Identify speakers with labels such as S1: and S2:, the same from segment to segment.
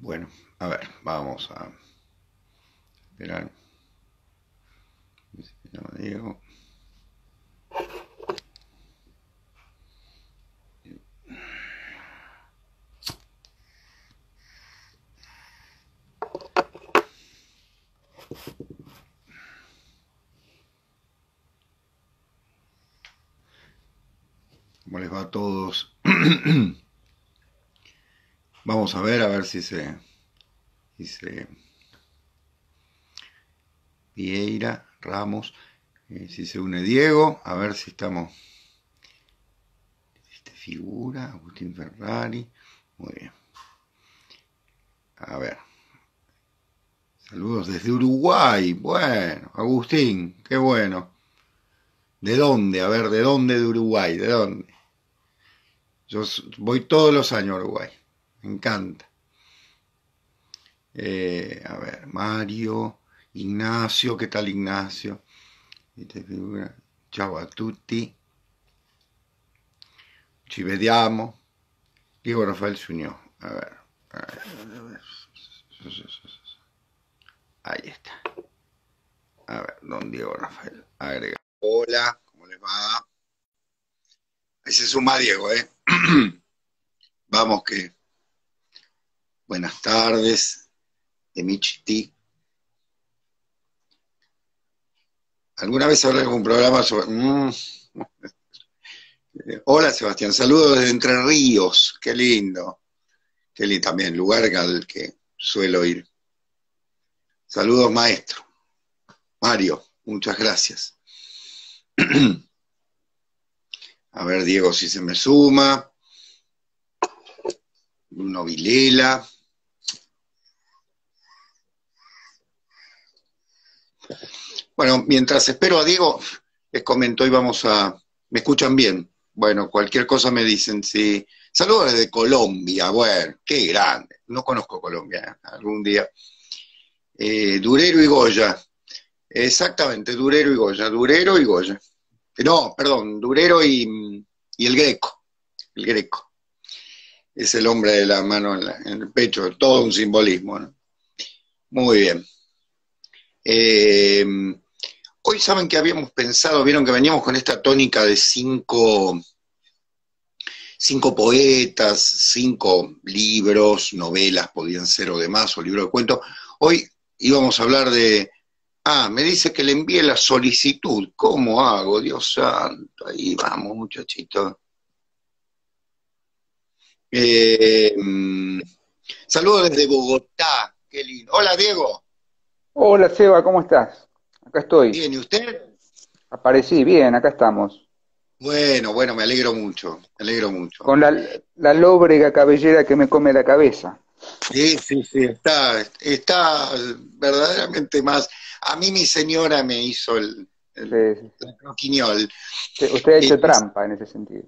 S1: Bueno, a ver, vamos a esperar. Se llama Diego. ¿Cómo les va a todos? Vamos a ver si se Vieira, Ramos, si se une Diego, a ver si estamos. Figura, Agustín Ferrari, muy bien. A ver. Saludos desde Uruguay. Bueno, Agustín, qué bueno. ¿De dónde? A ver, ¿de dónde de Uruguay? ¿De dónde? Yo voy todos los años a Uruguay. Me encanta. A ver, Mario, Ignacio, ¿qué tal Ignacio? Ciao a tutti. Ci vediamo. Diego Rafael se unió. A ver. Ahí está. A ver, don Diego Rafael. Agrega. Hola, ¿cómo les va? Ahí se suma Diego, ¿eh? Vamos que. Buenas tardes. De Michiti. ¿Alguna vez habrá algún programa sobre. Hola Sebastián, saludos desde Entre Ríos. Qué lindo. Qué lindo también, lugar al que suelo ir. Saludos maestro. Mario, muchas gracias. A ver, Diego, si se me suma. Bruno Vilela. Bueno, mientras espero a Diego, les comento, hoy vamos a. ¿Me escuchan bien? Bueno, cualquier cosa me dicen, sí. Saludos desde Colombia, bueno, qué grande. No conozco Colombia, algún día. Durero y Goya. Exactamente, Durero y Goya. Durero y Goya. No, perdón, Durero y el Greco. El Greco. Es el hombre de la mano en el pecho, todo un simbolismo, ¿no? Muy bien. Hoy saben que habíamos pensado, vieron que veníamos con esta tónica de cinco poetas, 5 libros, novelas podían ser o demás, o libros de cuentos. Hoy íbamos a hablar de. Me dice que le envíe la solicitud. ¿Cómo hago? Dios santo. Ahí vamos, muchachito. Saludos desde Bogotá. Qué lindo. Hola, Diego.
S2: Hola Seba, ¿cómo estás? Acá estoy.
S1: Bien, ¿y usted?
S2: Aparecí, bien, acá estamos.
S1: Bueno, bueno, me alegro mucho. Me alegro mucho.
S2: Con la lóbrega cabellera que me come la cabeza.
S1: Sí, sí, sí, está verdaderamente más. A mí mi señora me hizo
S2: Sí, sí.
S1: la croquiñol.
S2: Usted ha hecho
S1: Les-
S2: trampa en ese sentido.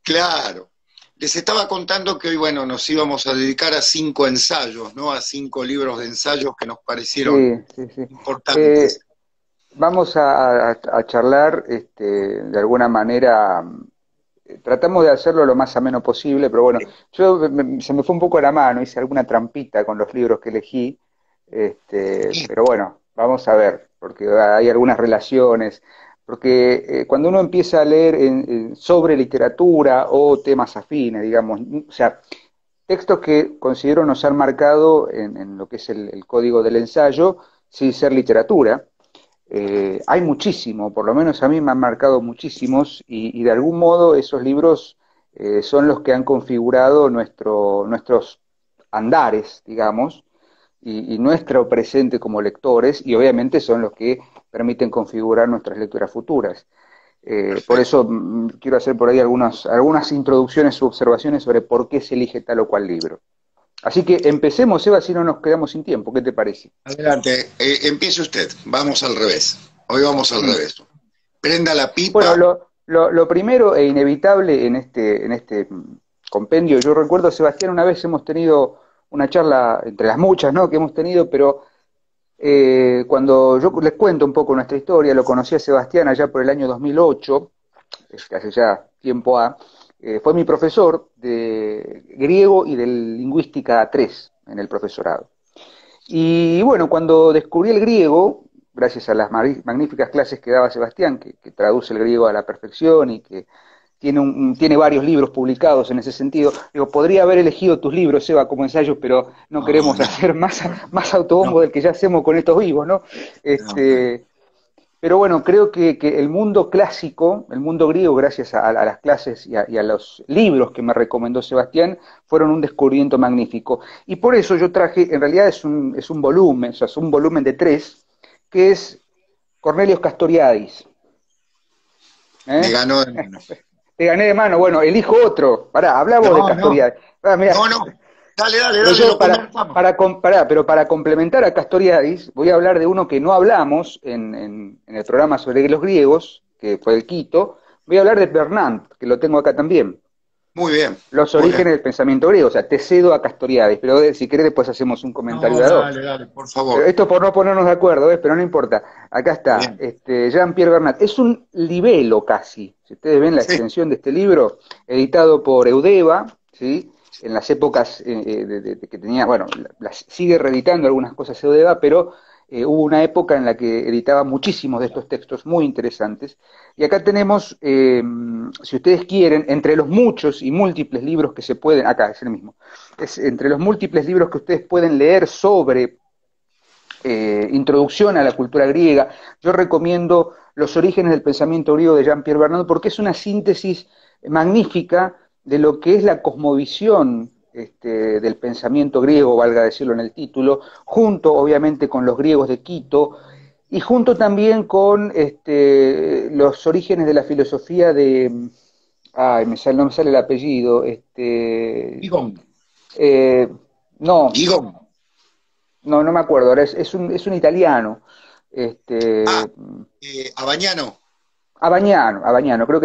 S1: claro, les estaba contando que hoy, bueno, nos íbamos a dedicar a 5 ensayos, ¿no? A 5 libros de ensayos que nos parecieron
S2: Sí, sí, sí.
S1: importantes.
S2: Eh, Vamos a charlar, de alguna manera, tratamos de hacerlo lo más ameno posible, pero bueno, se me fue un poco la mano, hice alguna trampita con los libros que elegí,
S1: Sí,
S2: pero bueno, vamos a ver, porque hay algunas relaciones, porque cuando uno empieza a leer sobre literatura o temas afines, digamos, o sea, textos que considero nos han marcado en lo que es el código del ensayo, sin ser literatura, hay muchísimo, por lo menos a mí me han marcado muchísimos y de algún modo esos libros son los que han configurado nuestros andares, digamos, y nuestro presente como lectores y obviamente son los que permiten configurar nuestras lecturas futuras. Por
S1: perfecto.
S2: eso quiero hacer por ahí algunas introducciones u observaciones sobre por qué se elige tal o cual libro. Así que empecemos, Eva, si no nos quedamos sin tiempo. ¿Qué te parece?
S1: Adelante, empiece usted. Vamos al revés. Hoy vamos al
S2: Mm.
S1: revés. Prenda la
S2: Bueno,
S1: pipa.
S2: lo primero e inevitable en este compendio, yo recuerdo, Sebastián, una vez hemos tenido una charla, entre las muchas, ¿no?, que hemos tenido, pero cuando yo les cuento un poco nuestra historia, lo conocí a Sebastián allá por el año 2008, hace ya tiempo fue mi profesor de griego y de lingüística 3. en el profesorado. Y bueno, cuando descubrí el griego, gracias a las magníficas clases que daba Sebastián, que traduce el griego a la perfección y que tiene varios libros publicados en ese sentido. Digo, podría haber elegido tus libros, Seba, como ensayos, pero no
S1: No,
S2: queremos
S1: no,
S2: hacer más autobombo
S1: no,
S2: del que ya hacemos con estos vivos, ¿no?
S1: no, no.
S2: Pero bueno, creo que el mundo clásico, el mundo griego, gracias a las clases y a los libros que me recomendó Sebastián, fueron un descubrimiento magnífico. Y por eso yo traje, en realidad es un volumen, o sea, es un volumen de 3, que es Cornelius Castoriadis.
S1: Me
S2: ¿Eh?
S1: ganó de mano.
S2: Te gané de mano, bueno, elijo otro. Pará, habla vos de
S1: No, no,
S2: Castoriadis. Mirá,
S1: no, no. Dale, dale,
S2: pero
S1: dale,
S2: yo
S1: lo conversamos.
S2: pero para complementar a Castoriadis, voy a hablar de uno que no hablamos en el programa sobre los griegos, que fue el Quito. Voy a hablar de Bernard, que lo tengo acá también.
S1: Muy bien,
S2: Los
S1: muy bien.
S2: orígenes del pensamiento griego, o sea, te cedo a Castoriadis, pero si querés después hacemos un comentario
S1: No,
S2: de a dos.
S1: dale, dale, por
S2: Pero
S1: favor.
S2: esto por no ponernos de acuerdo, ¿ves? Pero no importa. Acá está,
S1: Bien.
S2: Jean-Pierre Bernat. Es un libelo casi. Si ustedes ven la
S1: Sí,
S2: extensión de este libro, editado por Eudeva, ¿sí? En las épocas de que tenía, bueno, sigue reeditando algunas cosas Eudeva, pero hubo una época en la que editaba muchísimos de estos textos muy interesantes. Y acá tenemos, si ustedes quieren, entre los muchos y múltiples libros que se pueden, acá es el mismo, es entre los múltiples libros que ustedes pueden leer sobre introducción a la cultura griega, yo recomiendo Los orígenes del pensamiento griego de Jean-Pierre Bernard porque es una síntesis magnífica de lo que es la cosmovisión del pensamiento griego, valga decirlo en el título, junto obviamente con los griegos de Quito y junto también con los orígenes de la filosofía de, ay, no me sale el apellido,
S1: Gigón,
S2: eh, no,
S1: Gigón.
S2: no me acuerdo, ahora es un italiano,
S1: Ah,
S2: este,
S1: Abañano.
S2: Abañano, creo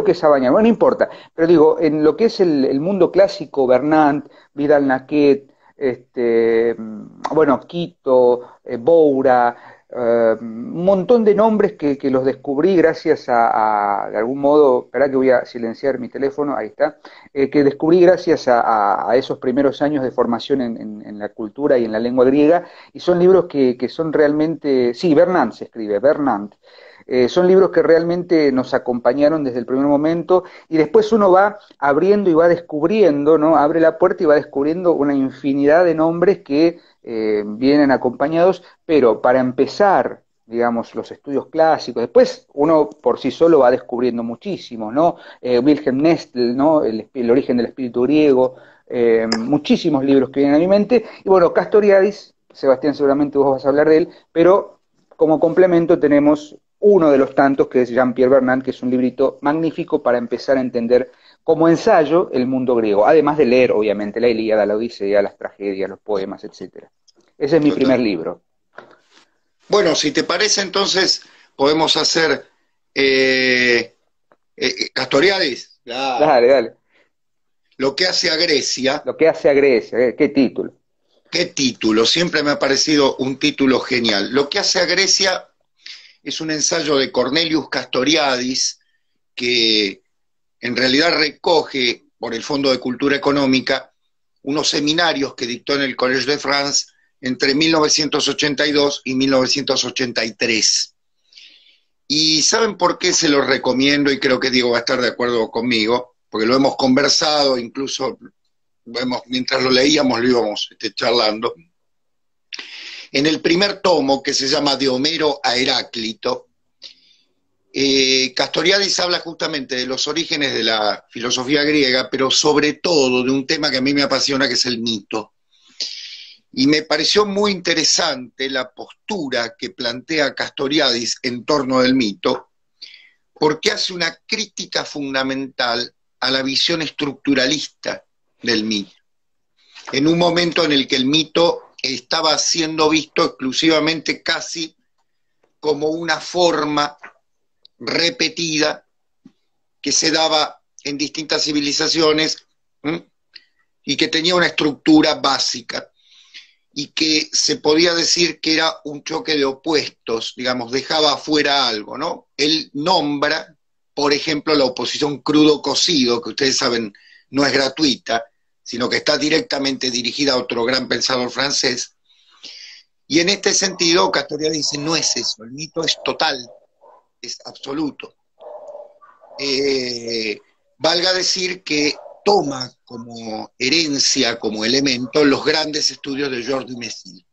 S2: que es Abañano, bueno, no importa, pero digo, en lo que es el mundo clásico, Bernat, Vidal Naquet, bueno, Quito, Boura, un montón de nombres que los descubrí gracias de algún modo, espera que voy a silenciar mi teléfono, ahí está, que descubrí gracias a esos primeros años de formación en la cultura y en la lengua griega, y son libros que son realmente, sí, Bernat se escribe, Bernat, son libros que realmente nos acompañaron desde el primer momento y después uno va abriendo y va descubriendo, ¿no? Abre la puerta y va descubriendo una infinidad de nombres que vienen acompañados, pero para empezar, digamos, los estudios clásicos, después uno por sí solo va descubriendo muchísimo, ¿no? Wilhelm Nestle, ¿no? El origen del espíritu griego, muchísimos libros que vienen a mi mente, y bueno, Castoriadis, Sebastián seguramente vos vas a hablar de él, pero como complemento tenemos uno de los tantos que es Jean-Pierre Bernard, que es un librito magnífico para empezar a entender como ensayo el mundo griego, además de leer, obviamente, la Ilíada, la Odisea, las tragedias, los poemas, etcétera. Ese es mi primer
S1: Total.
S2: libro.
S1: Bueno, si te parece, entonces podemos hacer Castoriadis, claro.
S2: Dale, dale.
S1: Lo que hace a Grecia.
S2: Lo que hace a Grecia, ¿qué título?
S1: Qué título, siempre me ha parecido un título genial. Lo que hace a Grecia es un ensayo de Cornelius Castoriadis que en realidad recoge, por el Fondo de Cultura Económica, unos seminarios que dictó en el Collège de France entre 1982 y 1983. ¿Y saben por qué se lo recomiendo? Y creo que Diego va a estar de acuerdo conmigo, porque lo hemos conversado, incluso mientras lo leíamos lo íbamos charlando. En el primer tomo, que se llama De Homero a Heráclito, Castoriadis habla justamente de los orígenes de la filosofía griega, pero sobre todo de un tema que a mí me apasiona, que es el mito. Y me pareció muy interesante la postura que plantea Castoriadis en torno del mito, porque hace una crítica fundamental a la visión estructuralista del mito, en un momento en el que el mito estaba siendo visto exclusivamente casi como una forma repetida que se daba en distintas civilizaciones, ¿m? Y que tenía una estructura básica y que se podía decir que era un choque de opuestos, digamos, dejaba afuera algo, ¿no? Él nombra, por ejemplo, la oposición crudo-cocido, que ustedes saben no es gratuita, sino que está directamente dirigida a otro gran pensador francés. Y en este sentido, Castoriadis dice, no es eso, el mito es total, es absoluto. Valga decir que toma como herencia, como elemento, los grandes estudios de Georges Dumézil.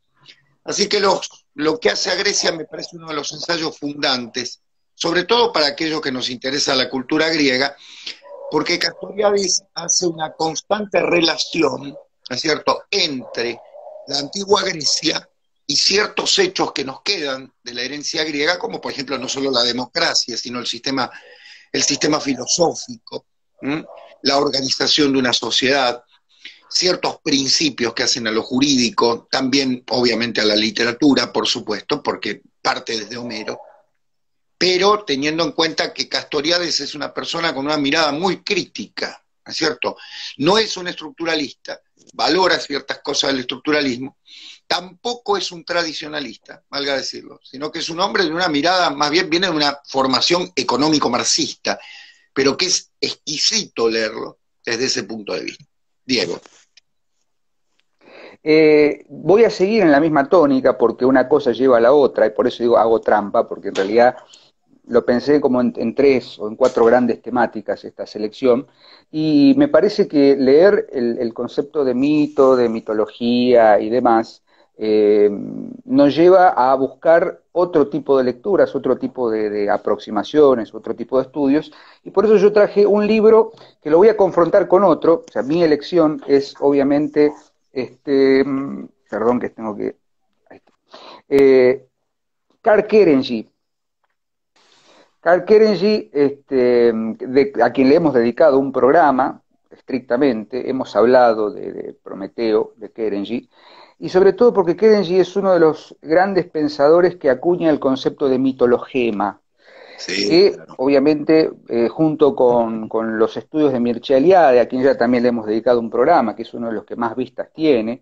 S1: Así que lo que hace a Grecia me parece uno de los ensayos fundantes, sobre todo para aquellos que nos interesa la cultura griega, porque Castoriadis hace una constante relación, ¿no es cierto?, entre la antigua Grecia y ciertos hechos que nos quedan de la herencia griega, como por ejemplo no solo la democracia, sino el sistema filosófico, la organización de una sociedad, ciertos principios que hacen a lo jurídico, también obviamente a la literatura, por supuesto, porque parte desde Homero, pero teniendo en cuenta que Castoriadis es una persona con una mirada muy crítica, ¿no es cierto? No es un estructuralista, valora ciertas cosas del estructuralismo, tampoco es un tradicionalista, valga decirlo, sino que es un hombre de una mirada, más bien viene de una formación económico-marxista, pero que es exquisito leerlo desde ese punto de vista. Diego.
S2: Voy a seguir en la misma tónica porque una cosa lleva a la otra, y por eso digo hago trampa, porque en realidad lo pensé como en 3 o en 4 grandes temáticas esta selección, y me parece que leer el concepto de mito, de mitología y demás, nos lleva a buscar otro tipo de lecturas, otro tipo de aproximaciones, otro tipo de estudios, y por eso yo traje un libro que lo voy a confrontar con otro. O sea, mi elección es obviamente, perdón que tengo que... Karl Kerenyi. Karl Kerenyi, a quien le hemos dedicado un programa, estrictamente, hemos hablado de Prometeo, de Kerenyi, y sobre todo porque Kerenyi es uno de los grandes pensadores que acuña el concepto de mitologema,
S1: Sí,
S2: que
S1: claro.
S2: obviamente junto con los estudios de Mircea Eliade, a quien ya también le hemos dedicado un programa, que es uno de los que más vistas tiene,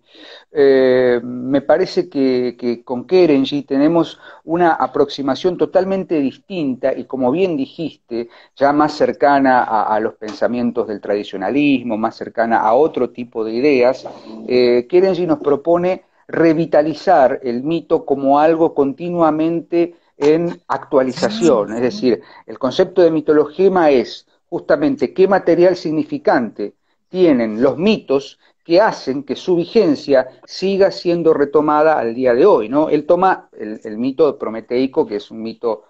S2: me parece que con Kerenyi tenemos una aproximación totalmente distinta y, como bien dijiste, ya más cercana a los pensamientos del tradicionalismo, más cercana a otro tipo de ideas. Kerenyi nos propone revitalizar el mito como algo continuamente en actualización, es decir, el concepto de mitologema es justamente qué material significante tienen los mitos que hacen que su vigencia siga siendo retomada al día de hoy, ¿no? Él toma el mito prometeico, que es un mito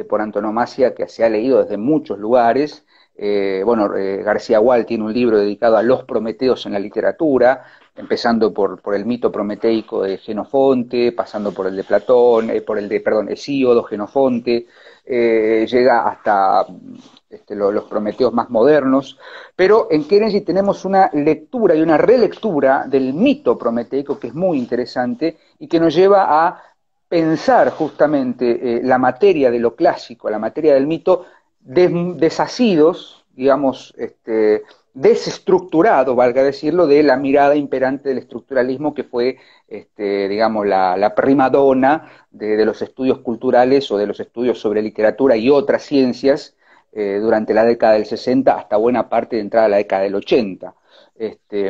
S2: por antonomasia que se ha leído desde muchos lugares. García Gual tiene un libro dedicado a los prometeos en la literatura, empezando por el mito prometeico de Genofonte, pasando por el de Platón, Hesíodo, Genofonte, llega hasta los prometeos más modernos, pero en Kerenyi tenemos una lectura y una relectura del mito prometeico que es muy interesante y que nos lleva a pensar justamente la materia de lo clásico, la materia del mito, desasidos, digamos, desestructurado, valga decirlo, de la mirada imperante del estructuralismo que fue, digamos, la primadona de los estudios culturales o de los estudios sobre literatura y otras ciencias durante la década del 60 hasta buena parte de entrada a la década del 80.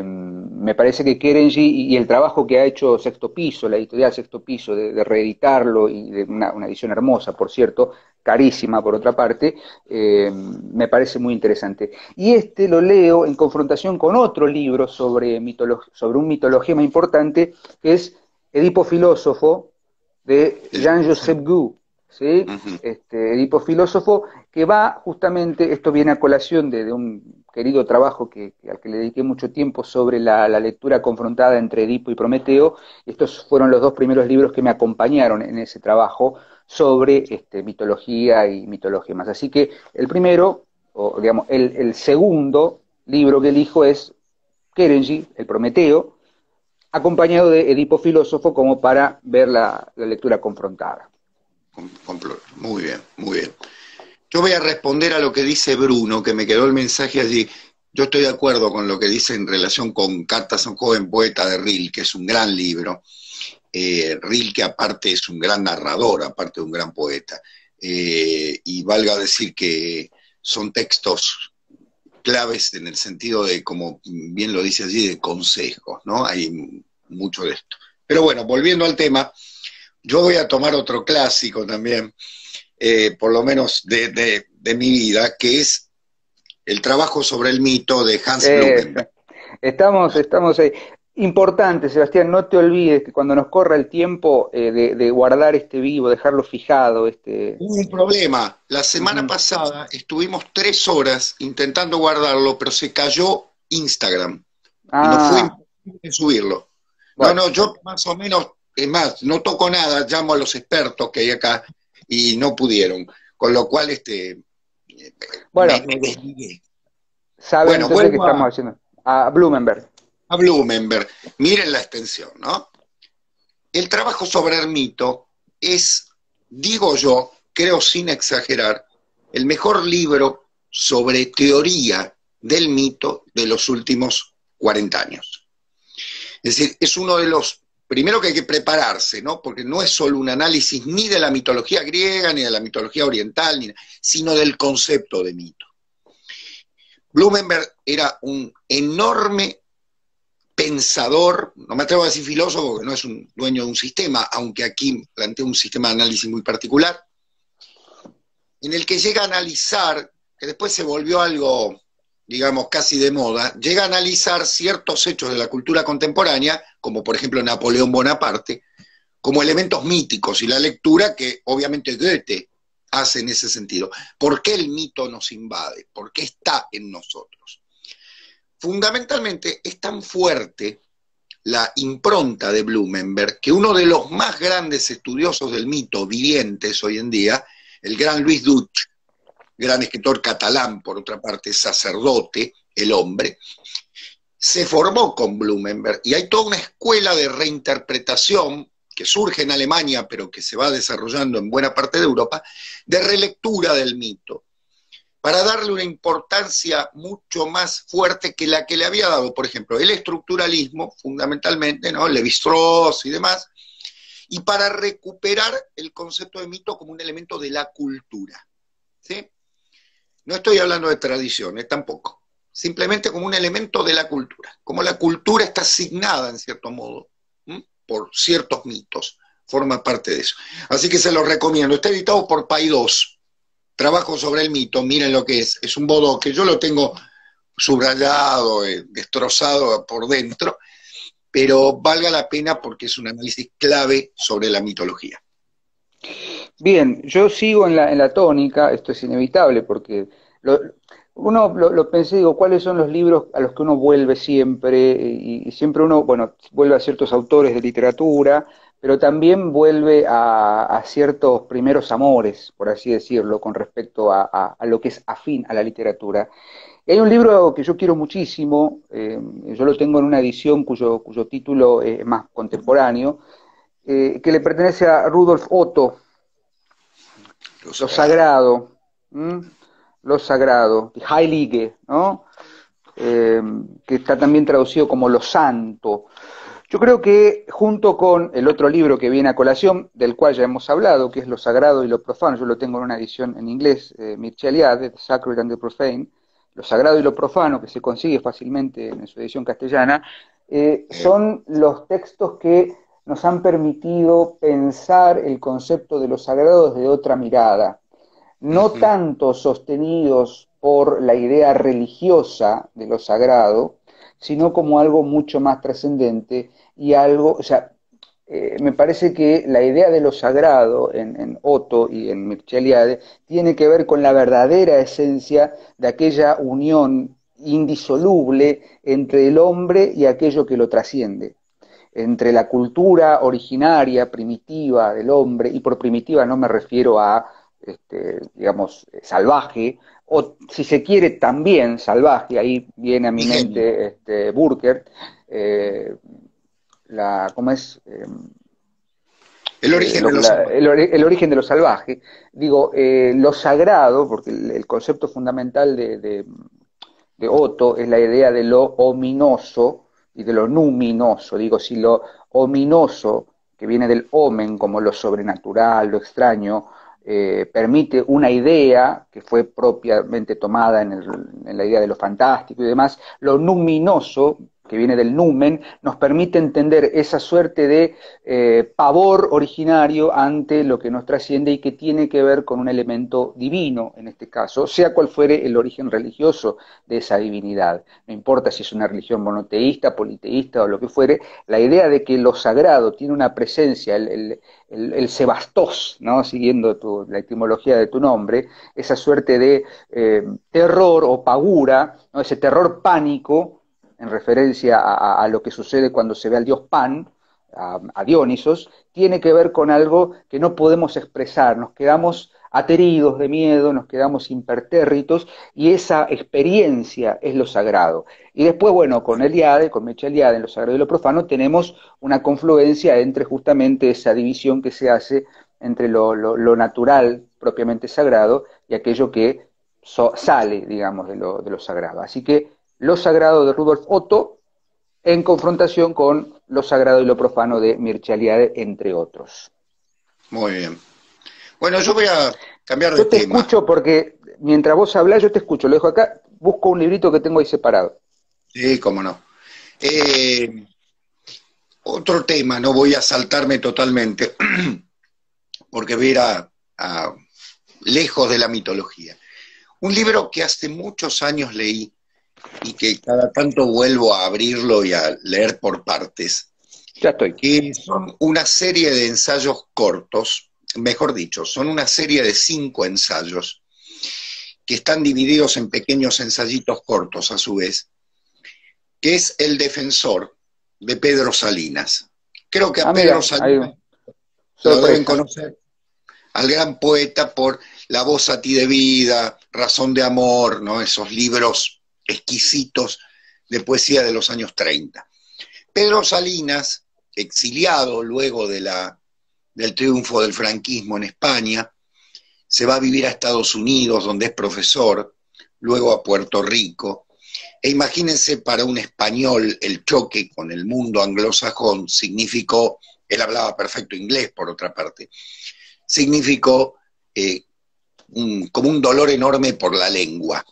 S2: Me parece que Kerenyi y el trabajo que ha hecho Sexto Piso, la editorial Sexto Piso, de reeditarlo, y de una edición hermosa, por cierto, carísima por otra parte, me parece muy interesante. Y lo leo en confrontación con otro libro sobre un mitologema importante, que es Edipo Filósofo, de Jean-Joseph Gueux, ¿sí? Edipo Filósofo, que va justamente, esto viene a colación de un querido trabajo al que le dediqué mucho tiempo sobre la lectura confrontada entre Edipo y Prometeo. Estos fueron los 2 primeros libros que me acompañaron en ese trabajo sobre mitología y mitologemas. Así que el primero, o digamos, el segundo libro que elijo es Kerenyi, el Prometeo, acompañado de Edipo Filósofo, como para ver la lectura confrontada.
S1: Muy bien, muy bien. Yo voy a responder a lo que dice Bruno, que me quedó el mensaje allí. Yo estoy de acuerdo con lo que dice en relación con Cartas a un joven poeta de Rilke, que es un gran libro. Rilke aparte es un gran narrador, aparte de un gran poeta. Y valga decir que son textos claves en el sentido de, como bien lo dice allí, de consejos, ¿no? Hay mucho de esto. Pero bueno, volviendo al tema, yo voy a tomar otro clásico también, por lo menos de mi vida, que es el trabajo sobre el mito de Hans Blumenberg.
S2: Estamos ahí. Importante, Sebastián, no te olvides que cuando nos corra el tiempo de guardar este vivo, dejarlo fijado,
S1: Hubo un problema. La semana
S2: Ujú.
S1: pasada estuvimos 3 horas intentando guardarlo, pero se cayó Instagram y no fue
S2: Ah,
S1: imposible subirlo. No,
S2: bueno,
S1: no, yo más o menos, es más, no toco nada, llamo a los expertos que hay acá y no pudieron. Con lo cual,
S2: bueno,
S1: me desligué.
S2: saben
S1: Bueno,
S2: entonces que
S1: vuelvo
S2: estamos haciendo. A Blumenberg.
S1: a Blumenberg. Miren la extensión, ¿no? El trabajo sobre el mito es, digo yo, creo sin exagerar, el mejor libro sobre teoría del mito de los últimos 40 años. Es decir, es uno de los, primero que hay que prepararse, ¿no? Porque no es solo un análisis ni de la mitología griega, ni de la mitología oriental, sino del concepto de mito. Blumenberg era un enorme pensador, no me atrevo a decir filósofo, porque no es un dueño de un sistema, aunque aquí plantea un sistema de análisis muy particular, en el que llega a analizar, que después se volvió algo, digamos, casi de moda, llega a analizar ciertos hechos de la cultura contemporánea, como por ejemplo Napoleón Bonaparte, como elementos míticos, y la lectura que obviamente Goethe hace en ese sentido. ¿Por qué el mito nos invade? ¿Por qué está en nosotros? Fundamentalmente es tan fuerte la impronta de Blumenberg que uno de los más grandes estudiosos del mito vivientes hoy en día, el gran Luis Duch, gran escritor catalán, por otra parte sacerdote, el hombre, se formó con Blumenberg y hay toda una escuela de reinterpretación que surge en Alemania, pero que se va desarrollando en buena parte de Europa, de relectura del mito, para darle una importancia mucho más fuerte que la que le había dado, por ejemplo, el estructuralismo, fundamentalmente, ¿no? Lévi-Strauss y demás, y para recuperar el concepto de mito como un elemento de la cultura, ¿sí? No estoy hablando de tradiciones, tampoco, simplemente como un elemento de la cultura, como la cultura está asignada, en cierto modo, ¿m? Por ciertos mitos, forma parte de eso. Así que se los recomiendo, está editado por Paidós, Trabajo sobre el mito, miren lo que es un bodoque, yo lo tengo subrayado, destrozado por dentro, pero valga la pena porque es un análisis clave sobre la mitología.
S2: Bien, yo sigo en la tónica, esto es inevitable porque lo, lo pensé, digo, ¿cuáles son los libros a los que uno vuelve siempre? Y siempre uno, bueno, vuelve a ciertos autores de literatura, pero también vuelve a ciertos primeros amores, por así decirlo, con respecto a lo que es afín a la literatura. Y hay un libro que yo quiero muchísimo, yo lo tengo en una edición cuyo título es más contemporáneo, que le pertenece a Rudolf Otto,
S1: Lo
S2: lo
S1: sagrado.
S2: sagrado, ¿m? Lo sagrado, die Heilige, ¿no? Eh, que está también traducido como lo santo. Yo creo que junto con el otro libro que viene a colación, del cual ya hemos hablado, que es Lo Sagrado y lo Profano, yo lo tengo en una edición en inglés, Mircea Eliade, The Sacred and the Profane, Lo Sagrado y lo Profano, que se consigue fácilmente en su edición castellana, son los textos que nos han permitido pensar el concepto de lo sagrado desde otra mirada, no
S1: Ujú.
S2: tanto sostenidos por la idea religiosa de lo sagrado, sino como algo mucho más trascendente y algo, o sea, me parece que la idea de lo sagrado en Otto y en Mircea Eliade tiene que ver con la verdadera esencia de aquella unión indisoluble entre el hombre y aquello que lo trasciende, entre la cultura originaria, primitiva del hombre, y por primitiva no me refiero a, digamos, salvaje, o si se quiere también salvaje, ahí viene a mi
S1: Ingenio.
S2: mente Burkert, eh, ¿cómo es?
S1: El origen de los salvajes.
S2: El origen de lo salvaje. Digo, lo sagrado, porque el concepto fundamental de Otto es la idea de lo ominoso y de lo numinoso. Digo, si lo ominoso, que viene del omen, como lo sobrenatural, lo extraño, permite una idea que fue propiamente tomada en la idea de lo fantástico y demás, lo numinoso, que viene del numen, nos permite entender esa suerte de pavor originario ante lo que nos trasciende y que tiene que ver con un elemento divino, en este caso, sea cual fuere el origen religioso de esa divinidad. No importa si es una religión monoteísta, politeísta o lo que fuere, la idea de que lo sagrado tiene una presencia, el sebastos, ¿no? Siguiendo la etimología de tu nombre, esa suerte de terror o pagura, ¿no? Ese terror pánico, en referencia a lo que sucede cuando se ve al dios Pan, a Dionisos, tiene que ver con algo que no podemos expresar, nos quedamos ateridos de miedo, nos quedamos impertérritos, y esa experiencia es lo sagrado. Y después, bueno, con Eliade, con Mecha Eliade, en lo sagrado y lo profano, tenemos una confluencia entre justamente esa división que se hace entre lo natural, propiamente sagrado, y aquello que sale, digamos, de lo sagrado. Así que lo sagrado de Rudolf Otto en confrontación con lo sagrado y lo profano de Mircea Eliade, entre otros.
S1: Muy bien. Bueno, yo voy a cambiar de
S2: Yo te
S1: tema.
S2: escucho porque mientras vos hablás, yo te escucho, lo dejo acá, busco un librito que tengo ahí separado.
S1: Sí, cómo no. Eh, Otro tema, no voy a saltarme totalmente, porque voy a ir lejos de la mitología. Un libro que hace muchos años leí y que cada tanto vuelvo a abrirlo y a leer por partes,
S2: Ya estoy.
S1: que son una serie de ensayos cortos, mejor dicho, son una serie de 5 ensayos que están divididos en pequeños ensayitos cortos a su vez, que es El Defensor, de Pedro Salinas. Creo que a Pedro
S2: Mira, hay
S1: Salinas lo deben
S2: sorpresa.
S1: conocer, al gran poeta, por La voz a ti de vida, Razón de amor, ¿no? Esos libros exquisitos de poesía de los años 30. Pedro Salinas, exiliado luego del triunfo del franquismo en España, se va a vivir a Estados Unidos, donde es profesor, luego a Puerto Rico. E imagínense, para un español el choque con el mundo anglosajón significó, él hablaba perfecto inglés por otra parte, significó como un dolor enorme por la lengua.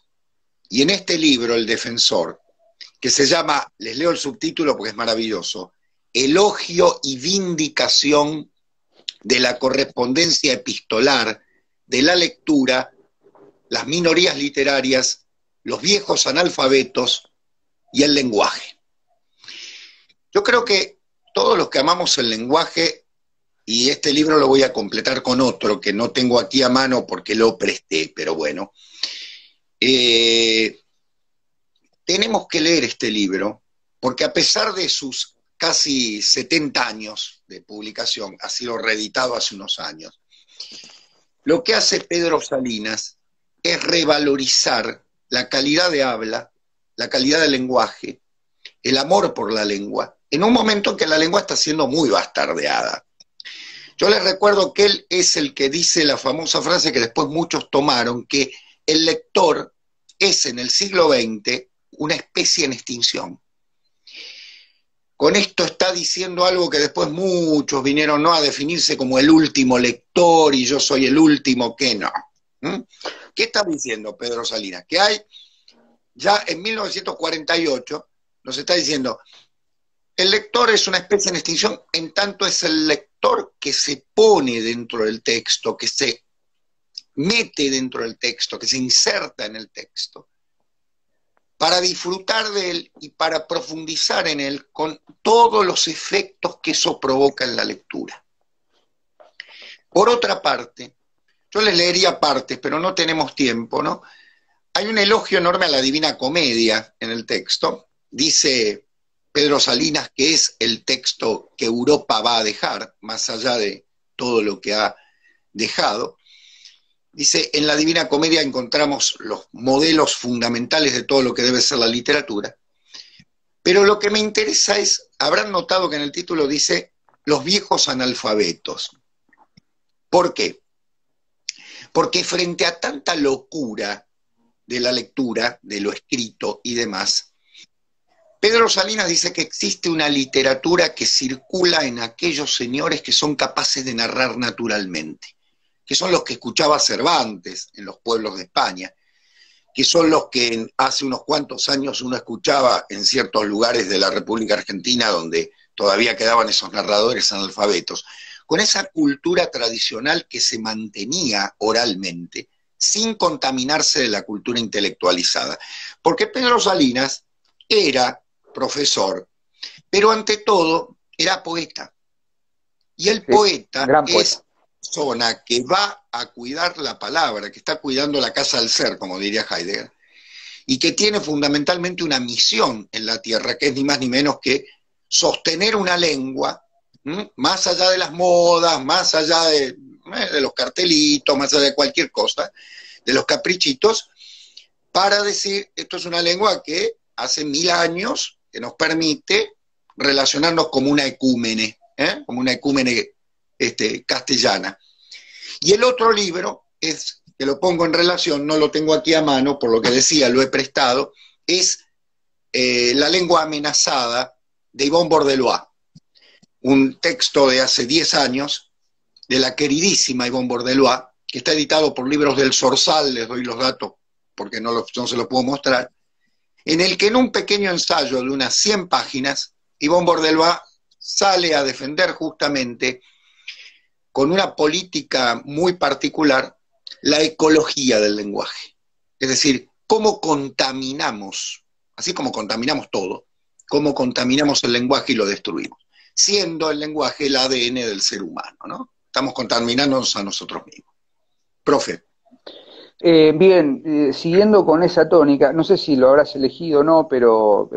S1: Y en este libro, El Defensor, que se llama, les leo el subtítulo porque es maravilloso, Elogio y vindicación de la correspondencia epistolar, de la lectura, las minorías literarias, los viejos analfabetos y el lenguaje. Yo creo que todos los que amamos el lenguaje, y este libro lo voy a completar con otro que no tengo aquí a mano porque lo presté, pero bueno, tenemos que leer este libro porque a pesar de sus casi 70 años de publicación, ha sido reeditado hace unos años, lo que hace Pedro Salinas es revalorizar la calidad de habla, la calidad del lenguaje, el amor por la lengua, en un momento en que la lengua está siendo muy bastardeada. Yo les recuerdo que él es el que dice la famosa frase que después muchos tomaron, que el lector es en el siglo XX una especie en extinción. Con esto está diciendo algo que después muchos vinieron, ¿no?, a definirse como el último lector y yo soy el último que no. ¿Qué está diciendo Pedro Salinas? Que hay, ya en 1948, nos está diciendo, el lector es una especie en extinción, en tanto es el lector que se pone dentro del texto, que se mete dentro del texto, que se inserta en el texto, para disfrutar de él y para profundizar en él con todos los efectos que eso provoca en la lectura. Por otra parte, yo les leería partes, pero no tenemos tiempo, ¿no? Hay un elogio enorme a la Divina Comedia en el texto. Dice Pedro Salinas que es el texto que Europa va a dejar, más allá de todo lo que ha dejado. Dice, en la Divina Comedia encontramos los modelos fundamentales de todo lo que debe ser la literatura. Pero lo que me interesa es, habrán notado que en el título dice, los viejos analfabetos. ¿Por qué? Porque frente a tanta locura de la lectura, de lo escrito y demás, Pedro Salinas dice que existe una literatura que circula en aquellos señores que son capaces de narrar naturalmente. que son los que escuchaba Cervantes en los pueblos de España, que son los que hace unos cuantos años uno escuchaba en ciertos lugares de la República Argentina donde todavía quedaban esos narradores analfabetos, con esa cultura tradicional que se mantenía oralmente, sin contaminarse de la cultura intelectualizada. Porque Pedro Salinas era profesor, pero ante todo era poeta. Y el poeta es persona que va a cuidar la palabra, que está cuidando la casa del ser, como diría Heidegger, y que tiene fundamentalmente una misión en la tierra, que es ni más ni menos que sostener una lengua, más allá de las modas, más allá de los cartelitos, más allá de cualquier cosa, de los caprichitos, para decir, esto es una lengua que hace 1000 años que nos permite relacionarnos como una ecúmene, como una ecúmene castellana. Y el otro libro, es que lo pongo en relación, no lo tengo aquí a mano, por lo que decía, lo he prestado, es La lengua amenazada, de Yvonne Bordelois, un texto de hace 10 años, de la queridísima Yvonne Bordelois, que está editado por Libros del Zorzal, les doy los datos porque no se los puedo mostrar, en el que en un pequeño ensayo de unas 100 páginas, Yvonne Bordelois sale a defender justamente, con una política muy particular, la ecología del lenguaje. Es decir, cómo contaminamos, así como contaminamos todo, cómo contaminamos el lenguaje y lo destruimos, siendo el lenguaje el ADN del ser humano, ¿no? Estamos contaminándonos a nosotros mismos. Profe.
S2: Bien, siguiendo con esa tónica, no sé si lo habrás elegido o no, pero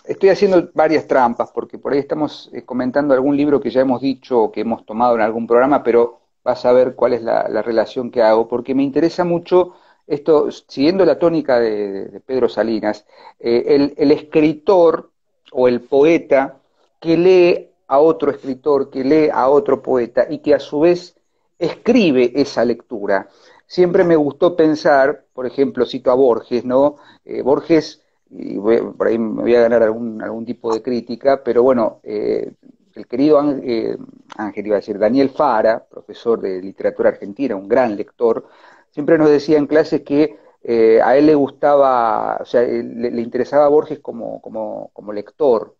S2: estoy haciendo varias trampas, porque por ahí estamos comentando algún libro que ya hemos dicho, que hemos tomado en algún programa, pero vas a ver cuál es la relación que hago, porque me interesa mucho esto, siguiendo la tónica de Pedro Salinas, el escritor o el poeta que lee a otro escritor, que lee a otro poeta y que a su vez escribe esa lectura. Siempre me gustó pensar, por ejemplo, cito a Borges, ¿no? Borges, y por ahí me voy a ganar algún tipo de crítica, pero bueno, el querido Ángel, iba a decir, Daniel Fara, profesor de literatura argentina, un gran lector, siempre nos decía en clases que a él le gustaba, o sea, le interesaba a Borges como lector,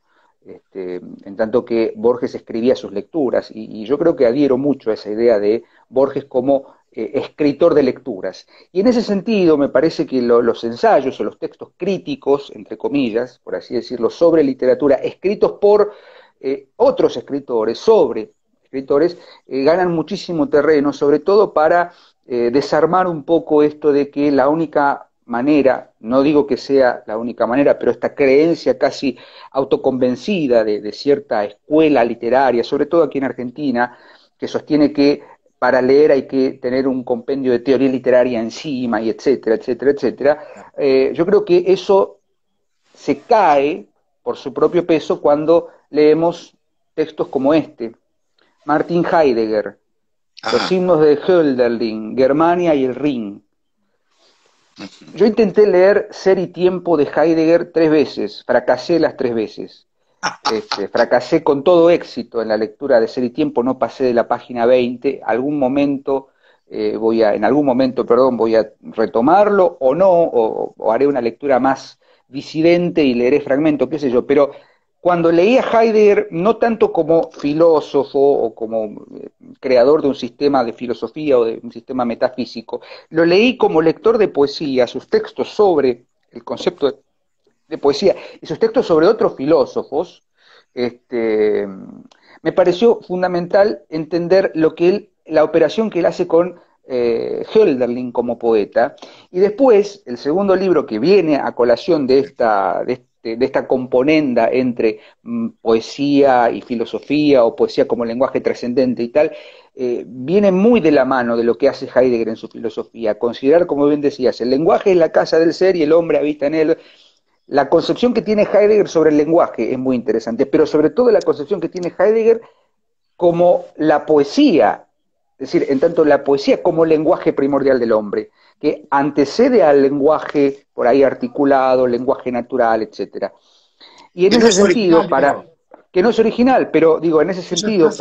S2: en tanto que Borges escribía sus lecturas, y yo creo que adhiero mucho a esa idea de Borges como escritor de lecturas. Y en ese sentido me parece que los ensayos o los textos críticos, entre comillas, por así decirlo, sobre literatura, escritos por otros escritores, sobre escritores, ganan muchísimo terreno, sobre todo para desarmar un poco esto de que la única manera, no digo que sea la única manera, pero esta creencia casi autoconvencida de cierta escuela literaria, sobre todo aquí en Argentina, que sostiene que para leer hay que tener un compendio de teoría literaria encima, y etcétera, etcétera, etcétera. Yo creo que eso se cae por su propio peso cuando leemos textos como este. Martin Heidegger, Los himnos de Hölderlin, Germania y el Rin. Yo intenté leer Ser y Tiempo de Heidegger 3 veces, fracasé las 3 veces. Fracasé con todo éxito en la lectura de Ser y Tiempo, no pasé de la página 20, en algún momento voy a retomarlo o no, o haré una lectura más disidente y leeré fragmentos, qué sé yo, pero cuando leí a Heidegger, no tanto como filósofo o como creador de un sistema de filosofía o de un sistema metafísico, lo leí como lector de poesía, sus textos sobre el concepto de poesía y sus textos sobre otros filósofos, me pareció fundamental entender la operación que él hace con Hölderlin como poeta, y después el segundo libro que viene a colación de esta componenda entre poesía y filosofía, o poesía como lenguaje trascendente y tal, viene muy de la mano de lo que hace Heidegger en su filosofía, considerar, como bien decías, el lenguaje es la casa del ser y el hombre habita en él. La concepción que tiene Heidegger sobre el lenguaje es muy interesante, pero sobre todo la concepción que tiene Heidegger como la poesía, es decir, en tanto la poesía como lenguaje primordial del hombre, que antecede al lenguaje por ahí articulado, lenguaje natural, etcétera. Y en ese sentido, que no es original, pero digo, en ese sentido,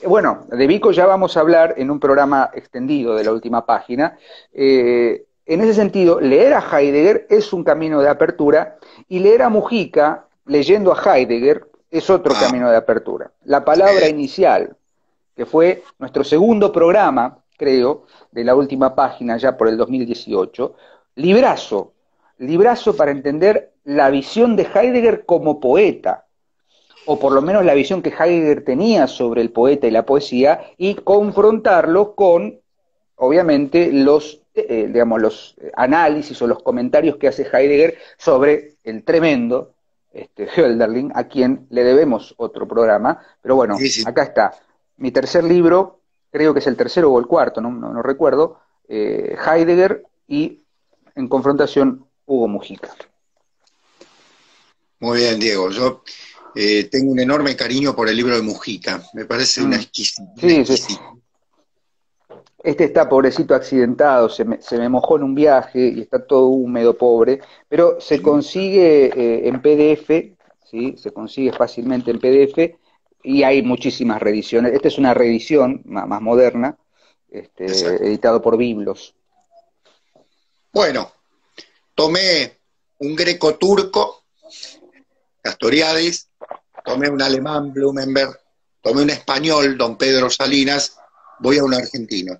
S2: Bueno, de Vico ya vamos a hablar en un programa extendido de la última página. En ese sentido, leer a Heidegger es un camino de apertura y leer a Mujica, leyendo a Heidegger, es otro
S1: Ah,
S2: camino de apertura. La palabra
S1: eh,
S2: inicial, que fue nuestro segundo programa, creo, de la última página, ya por el 2018, librazo, librazo para entender la visión de Heidegger como poeta, o por lo menos la visión que Heidegger tenía sobre el poeta y la poesía, y confrontarlo con, obviamente, digamos, los análisis o los comentarios que hace Heidegger sobre el tremendo Hölderlin, a quien le debemos otro programa. Pero bueno,
S1: sí, sí.
S2: acá está. Mi tercer libro, creo que es el tercero o el cuarto, no recuerdo, Heidegger y en confrontación Hugo Mujica.
S1: Muy bien, Diego. Yo tengo un enorme cariño por el libro de Mujica. Me parece una
S2: Mm.
S1: exquisita, una
S2: Sí, sí.
S1: exquisita.
S2: Este está pobrecito accidentado, se me mojó en un viaje y está todo húmedo, pobre, pero se
S1: Sí,
S2: consigue en PDF, ¿sí? Se consigue fácilmente en PDF y hay muchísimas reediciones. Esta es una reedición más moderna,
S1: exacto.
S2: editado por Biblos.
S1: Bueno, tomé un greco turco, Castoriadis, tomé un alemán, Blumenberg, tomé un español, don Pedro Salinas, voy a un argentino.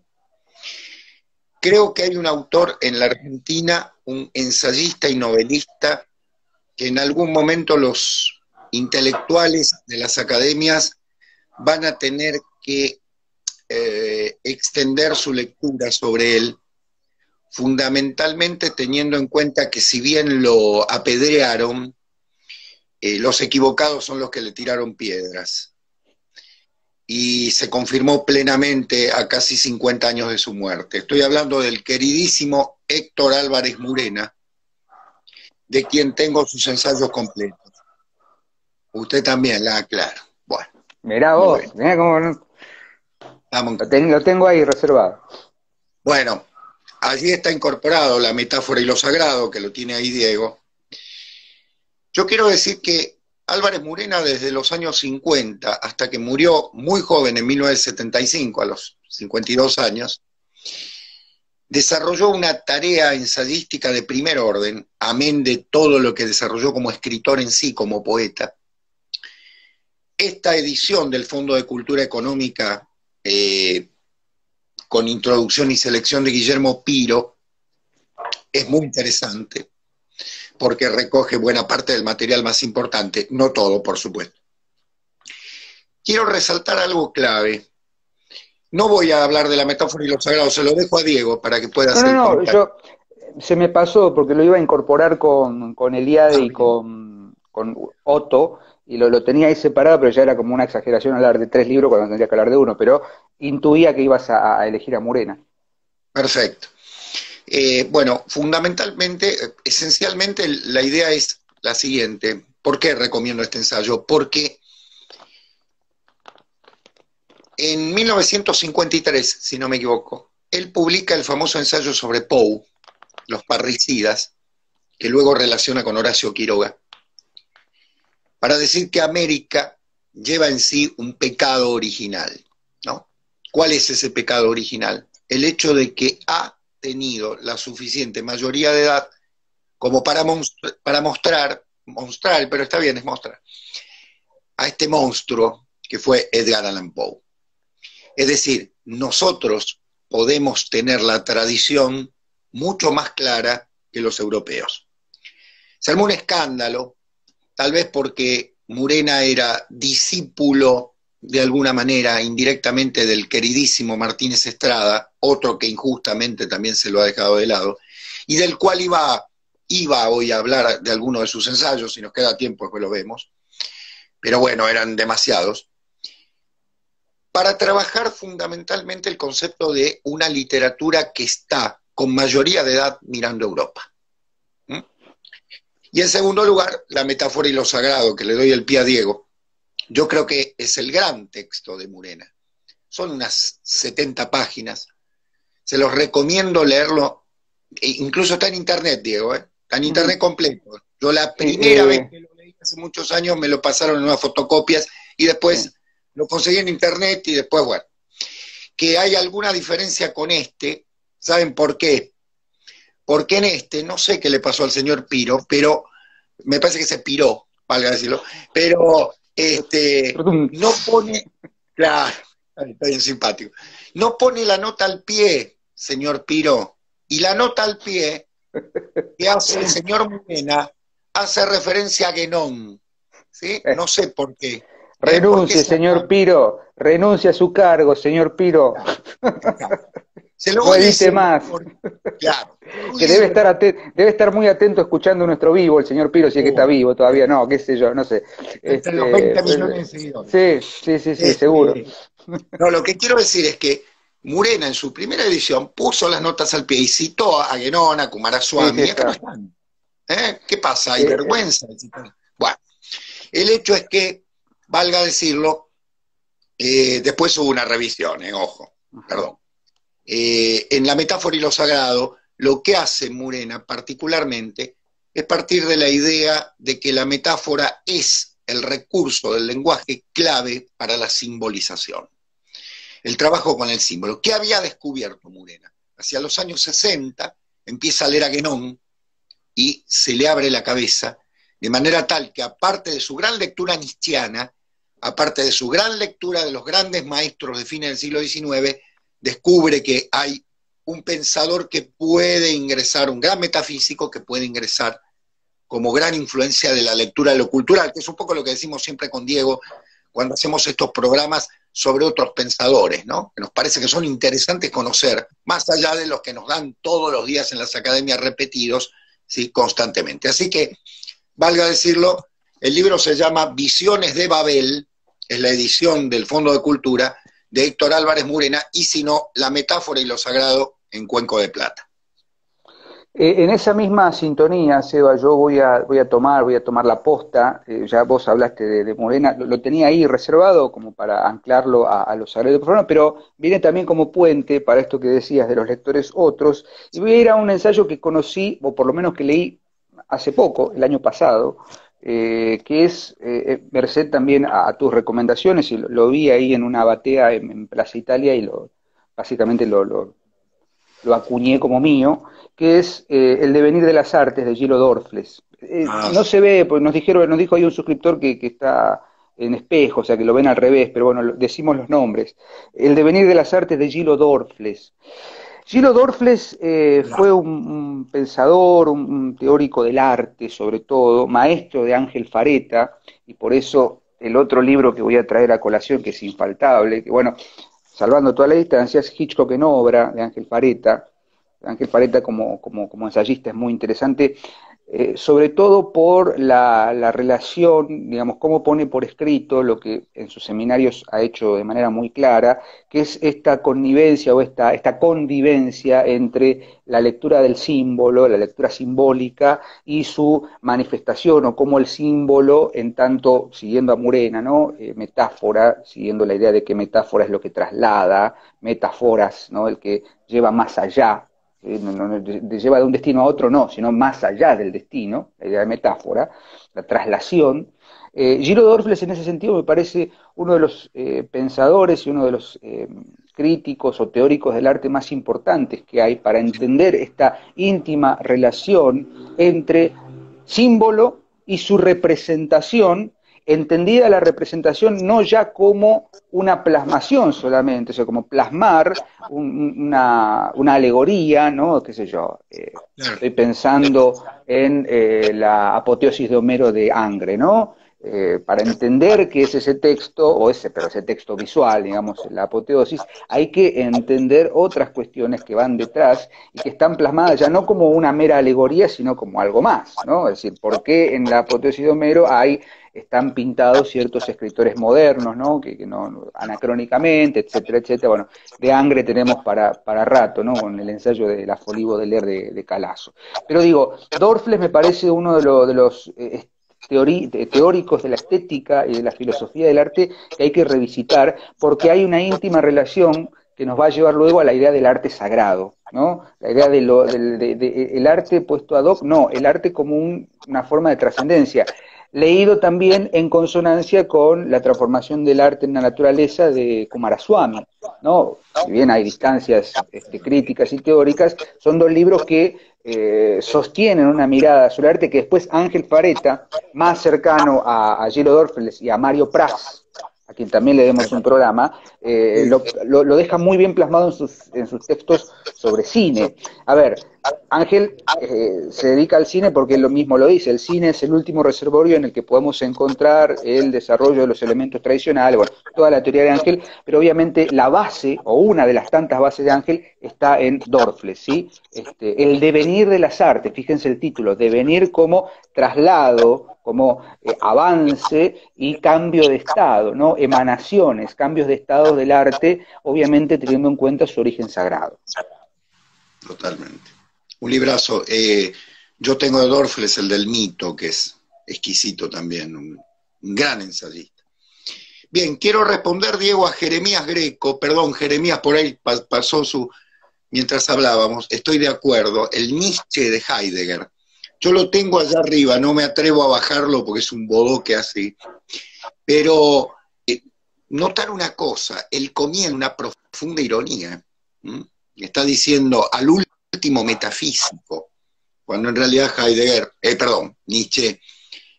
S1: Creo que hay un autor en la Argentina, un ensayista y novelista, que en algún momento los intelectuales de las academias van a tener que extender su lectura sobre él, fundamentalmente teniendo en cuenta que si bien lo apedrearon, los equivocados son los que le tiraron piedras. Y se confirmó plenamente a casi 50 años de su muerte. Estoy hablando del queridísimo Héctor Álvarez Murena, de quien tengo sus ensayos completos. Usted también, la aclara. Bueno,
S2: Mirá
S1: muy bien.
S2: vos, mirá cómo
S1: Estamos en
S2: lo tengo ahí reservado.
S1: Bueno, allí está incorporado la metáfora y lo sagrado, que lo tiene ahí Diego. Yo quiero decir que Álvarez Murena desde los años 50 hasta que murió muy joven en 1975, a los 52 años, desarrolló una tarea ensayística de primer orden, amén de todo lo que desarrolló como escritor en sí, como poeta. Esta edición del Fondo de Cultura Económica, con introducción y selección de Guillermo Piro, es muy interesante, porque recoge buena parte del material más importante, no todo, por supuesto. Quiero resaltar algo clave. No voy a hablar de la metáfora y lo sagrado, se lo dejo a Diego para que pueda hacer el
S2: No,
S1: comentario.
S2: se me pasó porque lo iba a incorporar con Eliade
S1: Ah,
S2: y
S1: bien.
S2: con Otto, y lo tenía ahí separado, pero ya era como una exageración hablar de 3 libros cuando tendría que hablar de uno, pero intuía que ibas a elegir a Murena.
S1: Perfecto. Bueno, fundamentalmente, esencialmente la idea es la siguiente. ¿Por qué recomiendo este ensayo? Porque en 1953, si no me equivoco, él publica el famoso ensayo sobre Poe, los parricidas, que luego relaciona con Horacio Quiroga, para decir que América lleva en sí un pecado original, ¿no? ¿Cuál es ese pecado original? El hecho de que ha tenido la suficiente mayoría de edad como para mostrar, pero está bien, es mostrar, a este monstruo que fue Edgar Allan Poe. Es decir, nosotros podemos tener la tradición mucho más clara que los europeos. Se armó un escándalo, tal vez porque Murena era discípulo de alguna manera, indirectamente, del queridísimo Martínez Estrada, otro que injustamente también se lo ha dejado de lado, y del cual iba hoy a hablar de alguno de sus ensayos, si nos queda tiempo después lo vemos, pero bueno, eran demasiados, para trabajar fundamentalmente el concepto de una literatura que está con mayoría de edad mirando a Europa. ¿Mm? Y en segundo lugar, la metáfora y lo sagrado, que le doy el pie a Diego. Yo creo que es el gran texto de Murena. Son unas 70 páginas. Se los recomiendo leerlo. Incluso está en internet, Diego, ¿eh? Está en internet completo. Yo la
S2: Sí,
S1: primera vez que lo leí hace muchos años me lo pasaron en unas fotocopias y después
S2: sí.
S1: lo conseguí en internet y después, bueno, que hay alguna diferencia con este, ¿saben por qué? Porque en este, no sé qué le pasó al señor Piro, pero me parece que se piró, valga decirlo, pero no pone, claro, está bien simpático, no pone la nota al pie, señor Piro, y la nota al pie que hace el señor Murena hace referencia a Guénon, ¿sí? No sé por qué. ¿Por qué
S2: Renuncie, señor
S1: sacan?
S2: Piro, renuncie a su cargo, señor Piro.
S1: Se lo
S2: No
S1: voy
S2: edite
S1: diciendo
S2: más.
S1: porque, claro, se lo voy
S2: Que debe
S1: diciendo.
S2: estar, debe estar muy atento escuchando nuestro vivo, el señor Piro, si es que está vivo todavía, no, qué sé yo, no sé.
S1: Entre los 20 millones de seguidores.
S2: Sí, sí, sí, sí, seguro.
S1: Este, no, lo que quiero decir es que Murena en su primera edición puso las notas al pie y citó a Guénon, a
S2: Sí, sí,
S1: Kumaraswamy, y acá no
S2: está.
S1: están. ¿Qué pasa? ¿Hay
S2: Eh,
S1: vergüenza? Bueno, el hecho es que, valga decirlo, después hubo una revisión, ojo, perdón. En la metáfora y lo sagrado, lo que hace Murena particularmente es partir de la idea de que la metáfora es el recurso del lenguaje clave para la simbolización. El trabajo con el símbolo. ¿Qué había descubierto Murena? Hacia los años 60 empieza a leer a Guénon y se le abre la cabeza, de manera tal que aparte de su gran lectura nietzschiana, aparte de su gran lectura de los grandes maestros de fines del siglo XIX, descubre que hay un pensador que puede ingresar, un gran metafísico que puede ingresar como gran influencia de la lectura de lo cultural, que es un poco lo que decimos siempre con Diego cuando hacemos estos programas sobre otros pensadores, ¿no? Que nos parece que son interesantes conocer, más allá de los que nos dan todos los días en las academias repetidos, ¿sí? Constantemente. Así que, valga decirlo, el libro se llama Visiones de Babel, es la edición del Fondo de Cultura, de Héctor Álvarez Murena, y si no, La metáfora y lo sagrado en Cuenco de Plata.
S2: En esa misma sintonía, Seba, yo voy a tomar la posta, ya vos hablaste de Morena, lo tenía ahí reservado como para anclarlo a los sagrados profanos, pero viene también como puente para esto que decías de los lectores otros, y voy a ir a un ensayo que conocí, o por lo menos que leí hace poco, el año pasado, que es, merced también a tus recomendaciones, y lo vi ahí en una batea en Plaza Italia y básicamente lo acuñé como mío, que es El devenir de las artes de Gillo Dorfles.
S1: Ah,
S2: No se ve, pues nos dijo ahí un suscriptor que está en espejo, o sea que lo ven al revés, pero bueno, decimos los nombres. El devenir de las artes de Gillo Dorfles. Gillo Dorfles fue un pensador, un teórico del arte sobre todo, maestro de Ángel Fareta, y por eso el otro libro que voy a traer a colación, que es infaltable, que bueno, salvando todas las distancias, Hitchcock en obra, de Ángel Fareta. Ángel Fareta como ensayista es muy interesante, sobre todo por la relación, digamos, cómo pone por escrito lo que en sus seminarios ha hecho de manera muy clara, que es esta connivencia o esta convivencia entre la lectura del símbolo, la lectura simbólica y su manifestación, o cómo el símbolo, en tanto, siguiendo a Murena, ¿no? Metáfora, siguiendo la idea de que metáfora es lo que traslada, metáforas, ¿no? El que lleva más allá, lleva de un destino a otro, no, sino más allá del destino, la idea de metáfora, la traslación. Giro Dorfles en ese sentido me parece uno de los pensadores y uno de los críticos o teóricos del arte más importantes que hay para entender esta íntima relación entre símbolo y su representación, entendida la representación no ya como una plasmación solamente, o sea, como plasmar una alegoría, ¿no? ¿Qué sé yo?
S1: claro.
S2: Estoy pensando en la apoteosis de Homero de Angre, ¿no? Para entender qué es ese texto, pero ese texto visual, digamos, la apoteosis, hay que entender otras cuestiones que van detrás y que están plasmadas ya no como una mera alegoría, sino como algo más, ¿no? Es decir, ¿por qué en la apoteosis de Homero están pintados ciertos escritores modernos, ¿no? Que no, anacrónicamente, etcétera, etcétera? Bueno, de Angre tenemos para rato, ¿no? Con el ensayo de La Folie Baudelaire de Calazo. Pero digo, Dorfles me parece uno de los teóricos de la estética y de la filosofía del arte que hay que revisitar porque hay una íntima relación que nos va a llevar luego a la idea del arte sagrado, ¿no? La idea el arte puesto ad hoc, no, el arte como una forma de trascendencia. leído también en consonancia con la transformación del arte en la naturaleza de Coomaraswamy, ¿no? Si bien hay distancias críticas y teóricas, son dos libros que sostienen una mirada sobre el arte que después Ángel Fareta, más cercano a Gilles Dorfles y a Mario Pras, a quien también le demos un programa, lo deja muy bien plasmado en sus textos sobre cine. A ver, Ángel se dedica al cine porque él lo mismo lo dice, el cine es el último reservorio en el que podemos encontrar el desarrollo de los elementos tradicionales, bueno, toda la teoría de Ángel, pero obviamente la base, o una de las tantas bases de Ángel, está en Dorfles, ¿sí? El devenir de las artes, fíjense el título, devenir como traslado, como avance y cambio de estado, ¿no? Emanaciones, cambios de estado del arte, obviamente teniendo en cuenta su origen sagrado.
S1: Totalmente. Un librazo. Yo tengo de Dorfles el del mito, que es exquisito también, un gran ensayista. Bien, quiero responder, Diego, a Jeremías Greco. Perdón, Jeremías, por ahí pasó mientras hablábamos. Estoy de acuerdo. El Nietzsche de Heidegger. Yo lo tengo allá arriba, no me atrevo a bajarlo porque es un bodoque así. Pero notar una cosa, él comienza una profunda ironía. Está diciendo al último metafísico, cuando en realidad Nietzsche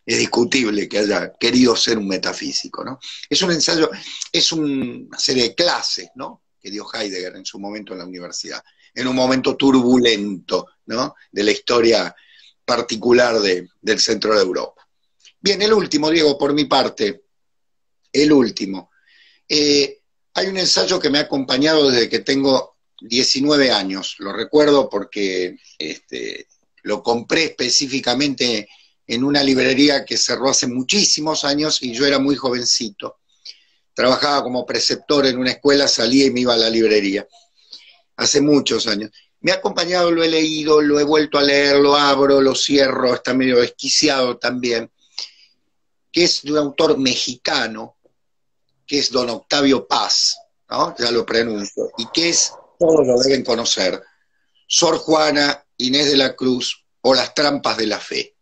S1: es discutible que haya querido ser un metafísico, ¿no? Es un ensayo, es una serie de clases, ¿no?, que dio Heidegger en su momento en la universidad, en un momento turbulento, ¿no?, de la historia particular del centro de Europa. Bien, el último, Diego, por mi parte, el último. Hay un ensayo que me ha acompañado desde que tengo 19 años, lo recuerdo porque lo compré específicamente en una librería que cerró hace muchísimos años y yo era muy jovencito. Trabajaba como preceptor en una escuela, salía y me iba a la librería. Hace muchos años. Me ha acompañado, lo he leído, lo he vuelto a leer, lo abro, lo cierro, está medio desquiciado también, que es de un autor mexicano, que es don Octavio Paz, ¿no?, ya lo pronuncio, y que es, todos lo deben conocer, Sor Juana Inés de la Cruz o Las trampas de la fe.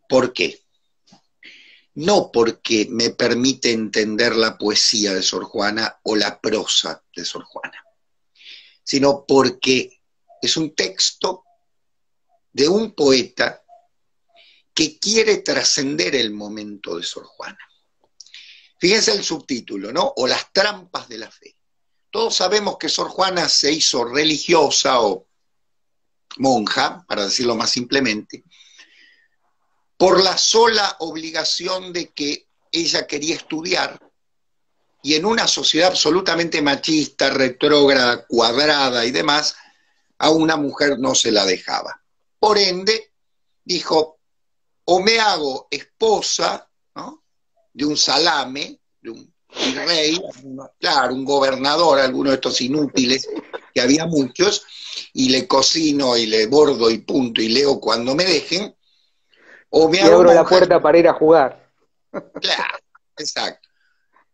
S1: ¿Por qué? No porque me permite entender la poesía de Sor Juana o la prosa de Sor Juana, sino porque es un texto de un poeta que quiere trascender el momento de Sor Juana. Fíjense el subtítulo, ¿no? O Las trampas de la fe. Todos sabemos que Sor Juana se hizo religiosa o monja, para decirlo más simplemente, por la sola obligación de que ella quería estudiar, y en una sociedad absolutamente machista, retrógrada, cuadrada y demás, a una mujer no se la dejaba. Por ende, dijo, o me hago esposa, ¿no?, de un salame, de un rey, claro, un gobernador, alguno de estos inútiles, que había muchos, y le cocino y le bordo y punto y leo cuando me dejen, o me hago
S2: abro la puerta para ir a jugar.
S1: Claro, exacto.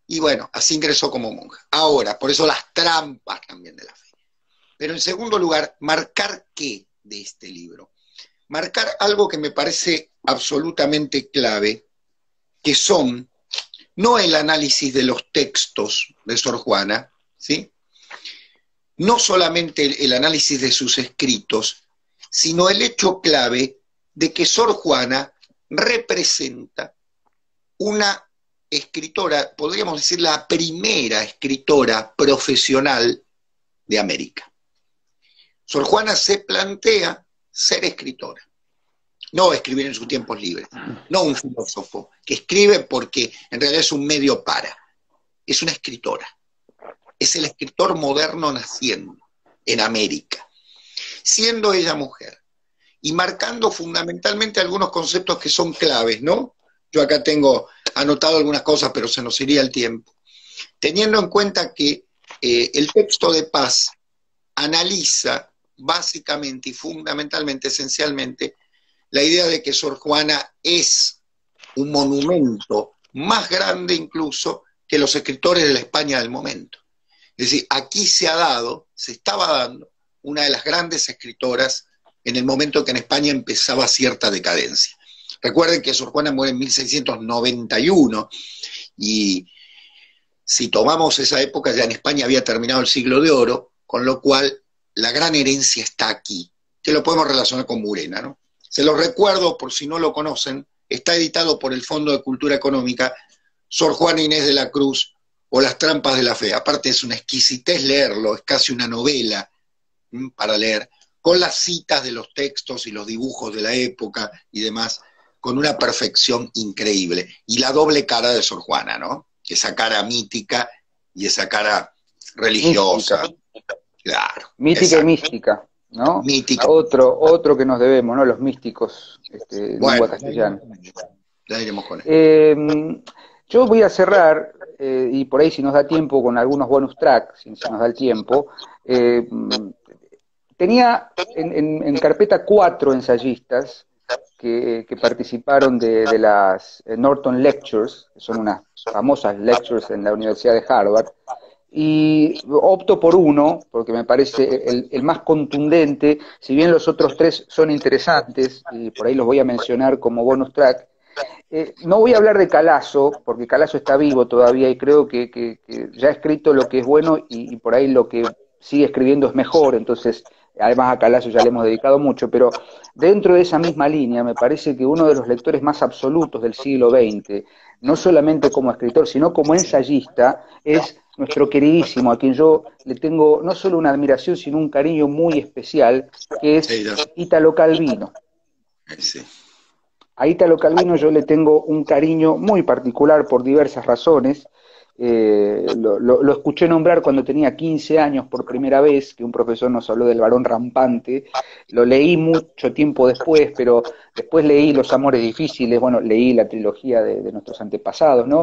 S1: Y bueno, así ingresó como monja. Ahora, por eso las trampas también de la fe. Pero en segundo lugar, marcar qué de este libro. Marcar algo que me parece absolutamente clave, que son no el análisis de los textos de Sor Juana, ¿sí?, no solamente el análisis de sus escritos, sino el hecho clave de que Sor Juana representa una escritora, podríamos decir la primera escritora profesional de América. Sor Juana se plantea ser escritora, no escribir en sus tiempos libres, no un filósofo que escribe porque en realidad es un medio para, es una escritora, es el escritor moderno naciendo en América, siendo ella mujer y marcando fundamentalmente algunos conceptos que son claves, ¿no? Yo acá tengo anotado algunas cosas, pero se nos iría el tiempo. Teniendo en cuenta que el texto de Paz analiza básicamente y fundamentalmente, esencialmente, la idea de que Sor Juana es un monumento más grande incluso que los escritores de la España del momento. Es decir, aquí se estaba dando una de las grandes escritoras en el momento que en España empezaba cierta decadencia. Recuerden que Sor Juana muere en 1691 y si tomamos esa época ya en España había terminado el siglo de oro, con lo cual la gran herencia está aquí, que lo podemos relacionar con Murena, ¿no? Se los recuerdo por si no lo conocen, está editado por el Fondo de Cultura Económica, Sor Juana Inés de la Cruz o Las Trampas de la Fe. Aparte es una exquisitez leerlo, es casi una novela para leer, con las citas de los textos y los dibujos de la época y demás, con una perfección increíble. Y la doble cara de Sor Juana, ¿no? Esa cara mítica y esa cara religiosa.
S2: Mística.
S1: Claro.
S2: Mítica
S1: exacto.
S2: y mística, ¿no?
S1: Mítica.
S2: Otro que nos debemos, ¿no? Los místicos,
S1: Bueno,
S2: lengua castellana.
S1: ya iremos con él.
S2: Yo voy a cerrar, y por ahí si nos da tiempo, con algunos bonus tracks, si nos da el tiempo. Tenía en carpeta 4 ensayistas que participaron de las Norton Lectures, que son unas famosas lectures en la Universidad de Harvard, y opto por uno, porque me parece el más contundente, si bien los otros tres son interesantes, y por ahí los voy a mencionar como bonus track. No voy a hablar de Calazo, porque Calazo está vivo todavía y creo que ya ha escrito lo que es bueno y por ahí lo que sigue escribiendo es mejor, entonces además a Calazo ya le hemos dedicado mucho, pero dentro de esa misma línea me parece que uno de los lectores más absolutos del siglo XX, no solamente como escritor, sino como ensayista, es nuestro queridísimo, a quien yo le tengo no solo una admiración, sino un cariño muy especial, que es Italo Calvino.
S1: Sí.
S2: A Italo Calvino yo le tengo un cariño muy particular por diversas razones. Lo escuché nombrar cuando tenía 15 años por primera vez, que un profesor nos habló del varón rampante. Lo leí mucho tiempo después, pero después leí Los amores difíciles, bueno, leí la trilogía de nuestros antepasados, ¿no?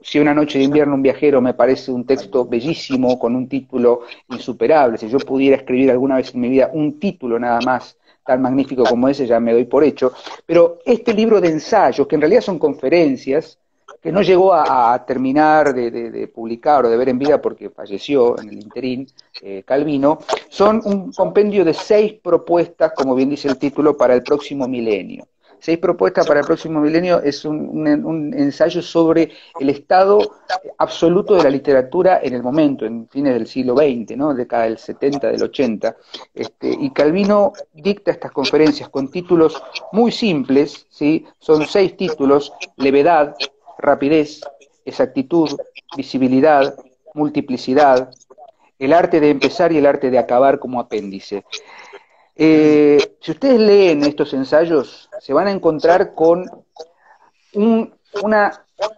S2: Si una noche de invierno un viajero me parece un texto bellísimo, con un título insuperable. Si yo pudiera escribir alguna vez en mi vida un título nada más, tan magnífico como ese, ya me doy por hecho, pero este libro de ensayos, que en realidad son conferencias, que no llegó a terminar de publicar o de ver en vida porque falleció en el interín, Calvino, son un compendio de 6 propuestas, como bien dice el título, para el próximo milenio. 6 propuestas para el próximo milenio es un ensayo sobre el estado absoluto de la literatura en el momento, en fines del siglo XX, ¿no? Década del 70, del 80. Y Calvino dicta estas conferencias con títulos muy simples, ¿sí? Son 6 títulos: levedad, rapidez, exactitud, visibilidad, multiplicidad, el arte de empezar y el arte de acabar como apéndice. Si ustedes leen estos ensayos, se van a encontrar con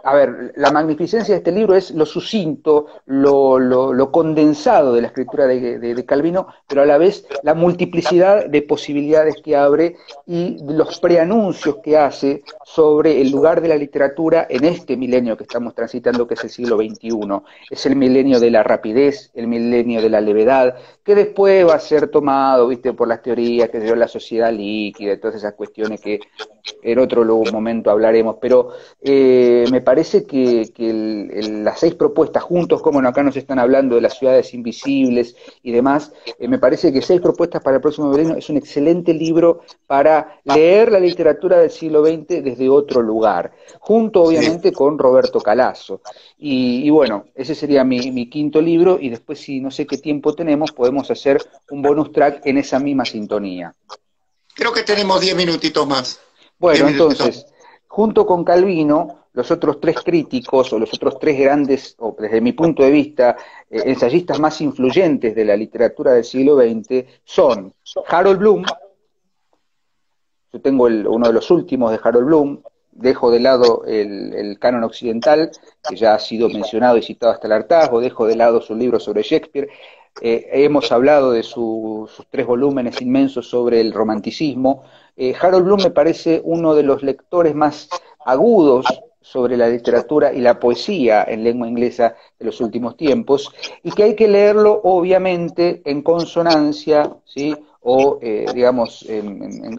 S2: a ver, la magnificencia de este libro es lo sucinto, lo condensado de la escritura de Calvino, pero a la vez la multiplicidad de posibilidades que abre y los preanuncios que hace sobre el lugar de la literatura en este milenio que estamos transitando, que es el siglo XXI. Es el milenio de la rapidez, el milenio de la levedad, que después va a ser tomado, viste, por las teorías que dio la sociedad líquida, todas esas cuestiones que en otro momento hablaremos, pero me parece que las 6 propuestas juntos, como acá nos están hablando de las ciudades invisibles y demás, me parece que 6 propuestas para el próximo milenio es un excelente libro para leer la literatura del siglo XX desde otro lugar, junto obviamente con Roberto Calazo. Y bueno, ese sería mi quinto libro, y después, si no sé qué tiempo tenemos, podemos hacer un bonus track en esa misma sintonía.
S1: Creo que tenemos 10 minutitos más.
S2: Bueno, entonces, junto con Calvino, los otros 3 críticos, o los otros 3 grandes, o desde mi punto de vista, ensayistas más influyentes de la literatura del siglo XX, son Harold Bloom. Yo tengo uno de los últimos de Harold Bloom, dejo de lado el canon occidental, que ya ha sido mencionado y citado hasta el hartazgo, dejo de lado su libro sobre Shakespeare. Hemos hablado de sus 3 volúmenes inmensos sobre el romanticismo. Harold Bloom me parece uno de los lectores más agudos sobre la literatura y la poesía en lengua inglesa de los últimos tiempos, y que hay que leerlo obviamente en consonancia, ¿sí? O digamos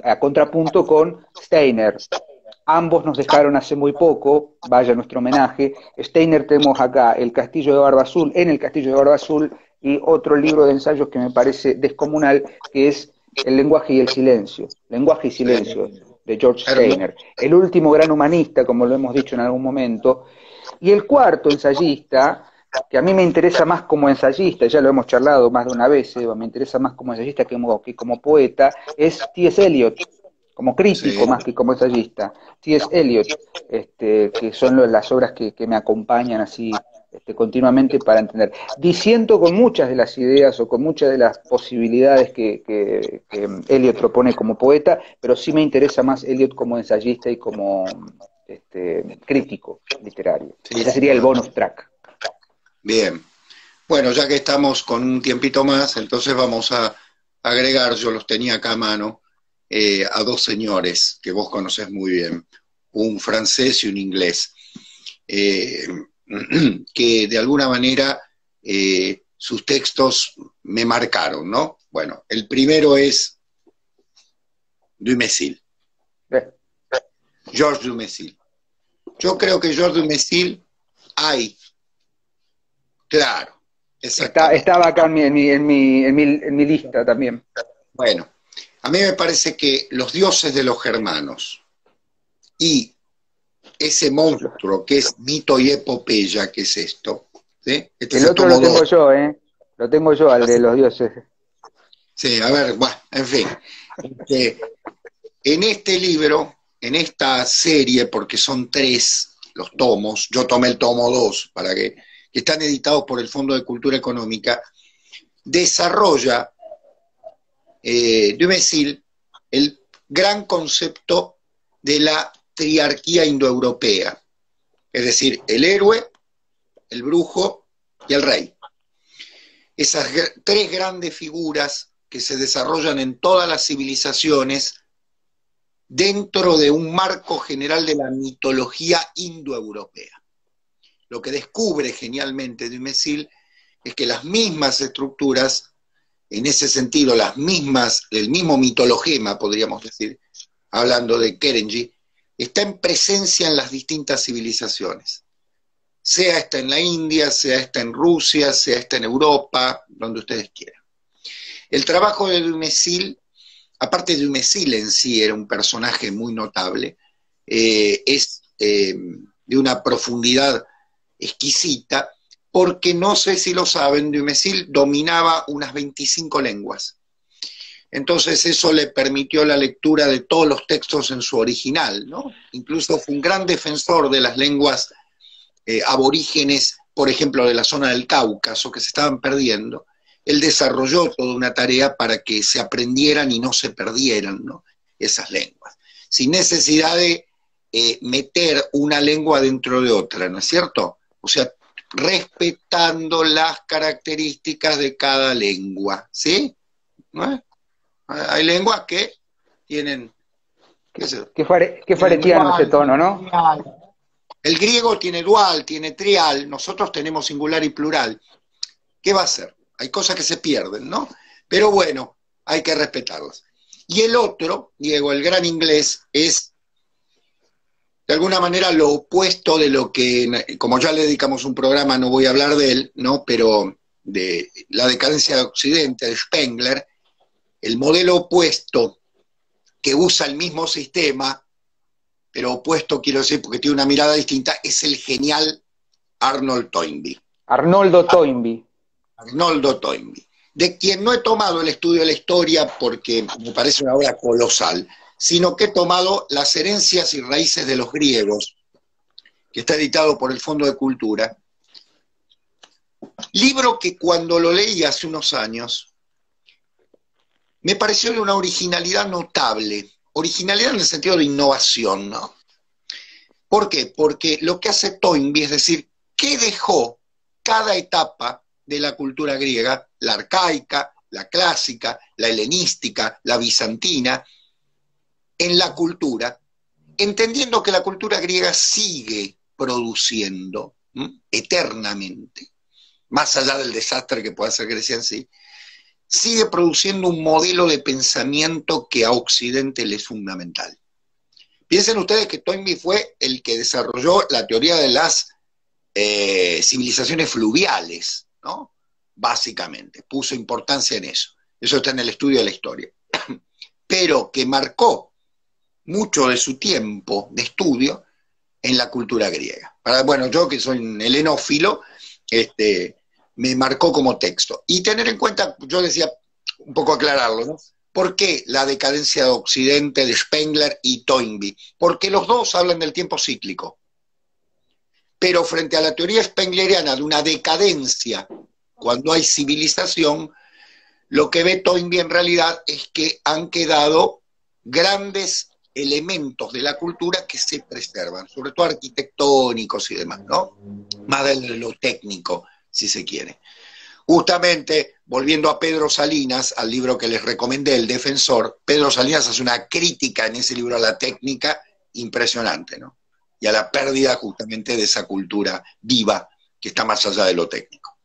S2: a contrapunto con Steiner. Ambos nos dejaron hace muy poco, vaya nuestro homenaje. Steiner, tenemos acá El Castillo de Barba Azul, en El Castillo de Barba Azul, y otro libro de ensayos que me parece descomunal, que es El lenguaje y el silencio. Lenguaje y silencio. de George
S1: Hermoso.
S2: Steiner, el último gran humanista, como lo hemos dicho en algún momento, y el cuarto ensayista, que a mí me interesa más como ensayista, ya lo hemos charlado más de una vez, Eva, me interesa más como ensayista que como poeta, es T.S. Eliot, como crítico
S1: Sí.
S2: más que como ensayista. T.S. Eliot, que son las obras que me acompañan así continuamente para entender. Disiento con muchas de las ideas o con muchas de las posibilidades que Eliot propone como poeta, pero sí me interesa más Eliot como ensayista y como crítico literario.
S1: Sí,
S2: Ese sería el bonus track.
S1: bien. Bueno, ya que estamos con un tiempito más, entonces vamos a agregar, yo los tenía acá a mano, a dos señores que vos conocés muy bien, un francés y un inglés, eh, que de alguna manera sus textos me marcaron, ¿no? Bueno, el primero es Dumézil,
S2: Eh,
S1: Georges Dumézil. Yo creo que Georges Dumézil hay, claro, exactamente.
S2: Estaba acá en mi lista también.
S1: Bueno, a mí me parece que los dioses de los germanos y ese monstruo que es mito y epopeya, que es esto, ¿sí? Este es
S2: El
S1: el
S2: otro
S1: tomo
S2: lo tengo
S1: 2.
S2: yo, ¿eh? Lo tengo yo, al de los dioses.
S1: Sí, a ver, bueno, en fin. En este libro, en esta serie, porque son 3 los tomos, yo tomé el tomo 2 que están editados por el Fondo de Cultura Económica, desarrolla Dumézil el gran concepto de la triarquía indoeuropea, es decir, el héroe, el brujo y el rey. Esas 3 grandes figuras que se desarrollan en todas las civilizaciones dentro de un marco general de la mitología indoeuropea. Lo que descubre genialmente Dumézil es que las mismas estructuras, en ese sentido, el mismo mitologema, podríamos decir, hablando de Kerenji, está en presencia en las distintas civilizaciones. Sea esta en la India, sea esta en Rusia, sea esta en Europa, donde ustedes quieran. El trabajo de Dumézil, aparte de Dumézil en sí, era un personaje muy notable, es de una profundidad exquisita, porque no sé si lo saben, Dumézil dominaba unas 25 lenguas. Entonces eso le permitió la lectura de todos los textos en su original, ¿no? Incluso fue un gran defensor de las lenguas aborígenes, por ejemplo, de la zona del Cáucaso, que se estaban perdiendo. Él desarrolló toda una tarea para que se aprendieran y no se perdieran, ¿no?, esas lenguas, sin necesidad de meter una lengua dentro de otra, ¿no es cierto? O sea, respetando las características de cada lengua, ¿sí? ¿No? Hay lenguas que tienen,
S2: Qué
S1: tienen
S2: faretiano ese
S1: dual,
S2: tono,
S1: tienen
S2: ¿no?
S1: trial. El griego tiene dual, tiene trial, nosotros tenemos singular y plural. ¿Qué va a hacer? Hay cosas que se pierden, ¿no? Pero bueno, hay que respetarlas. Y el otro, Diego, el gran inglés, es de alguna manera lo opuesto de lo que, como ya le dedicamos un programa, no voy a hablar de él, ¿no?, pero de la decadencia de Occidente, de Spengler, el modelo opuesto que usa el mismo sistema, pero opuesto quiero decir porque tiene una mirada distinta, es el genial Arnold Toynbee.
S2: Arnoldo Toynbee.
S1: Arnoldo Toynbee, de quien no he tomado el estudio de la historia porque me parece una obra colosal, sino que he tomado Las herencias y raíces de los griegos, que está editado por el Fondo de Cultura, libro que cuando lo leí hace unos años, me pareció de una originalidad notable, originalidad en el sentido de innovación, ¿no? ¿Por qué? Porque lo que hace Toynbee es decir, ¿qué dejó cada etapa de la cultura griega, la arcaica, la clásica, la helenística, la bizantina, en la cultura, entendiendo que la cultura griega sigue produciendo eternamente, más allá del desastre que pueda ser Grecia en sí, sigue produciendo un modelo de pensamiento que a Occidente le es fundamental. Piensen ustedes que Toynbee fue el que desarrolló la teoría de las civilizaciones fluviales, ¿no? Básicamente, puso importancia en eso. Eso está en el estudio de la historia. Pero que marcó mucho de su tiempo de estudio en la cultura griega. Bueno, yo que soy un helenófilo, me marcó como texto. Y tener en cuenta, yo decía, un poco aclararlo, ¿no? ¿Por qué la decadencia de Occidente de Spengler y Toynbee? Porque los dos hablan del tiempo cíclico. Pero frente a la teoría spengleriana de una decadencia, cuando hay civilización, lo que ve Toynbee en realidad es que han quedado grandes elementos de la cultura que se preservan, sobre todo arquitectónicos y demás, ¿no? Más de lo técnico, si se quiere. Justamente, volviendo a Pedro Salinas, al libro que les recomendé, El Defensor, Pedro Salinas hace una crítica en ese libro a la técnica impresionante, ¿no? Y a la pérdida justamente de esa cultura viva que está más allá de lo técnico.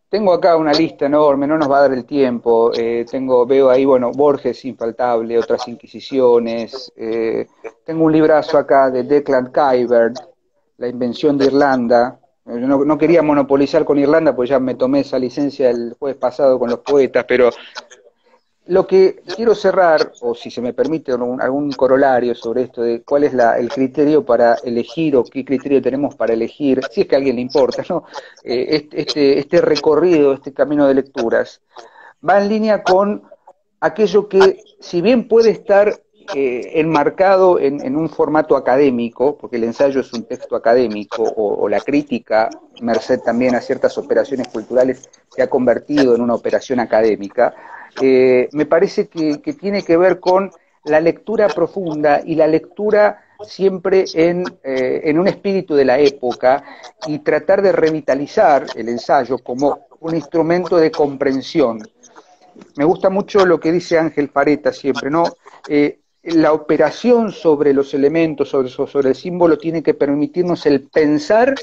S2: Tengo acá una lista enorme, no nos va a dar el tiempo. Veo ahí, bueno, Borges infaltable, otras Inquisiciones. Tengo un librazo acá de Declan Caibert, La invención de Irlanda. Yo no quería monopolizar con Irlanda, pues ya me tomé esa licencia el jueves pasado con los poetas, pero lo que quiero cerrar, o si se me permite algún corolario sobre esto de cuál es el criterio para elegir o qué criterio tenemos para elegir, si es que a alguien le importa, ¿no? Este recorrido, este camino de lecturas, va en línea con aquello que, si bien puede estar enmarcado en un formato académico, porque el ensayo es un texto académico, o la crítica, merced también a ciertas operaciones culturales, se ha convertido en una operación académica, me parece que tiene que ver con la lectura profunda y la lectura siempre en un espíritu de la época y tratar de revitalizar el ensayo como un instrumento de comprensión. Me gusta mucho lo que dice Ángel Pareta siempre, ¿no? La operación sobre los elementos, sobre el símbolo, tiene que permitirnos el pensar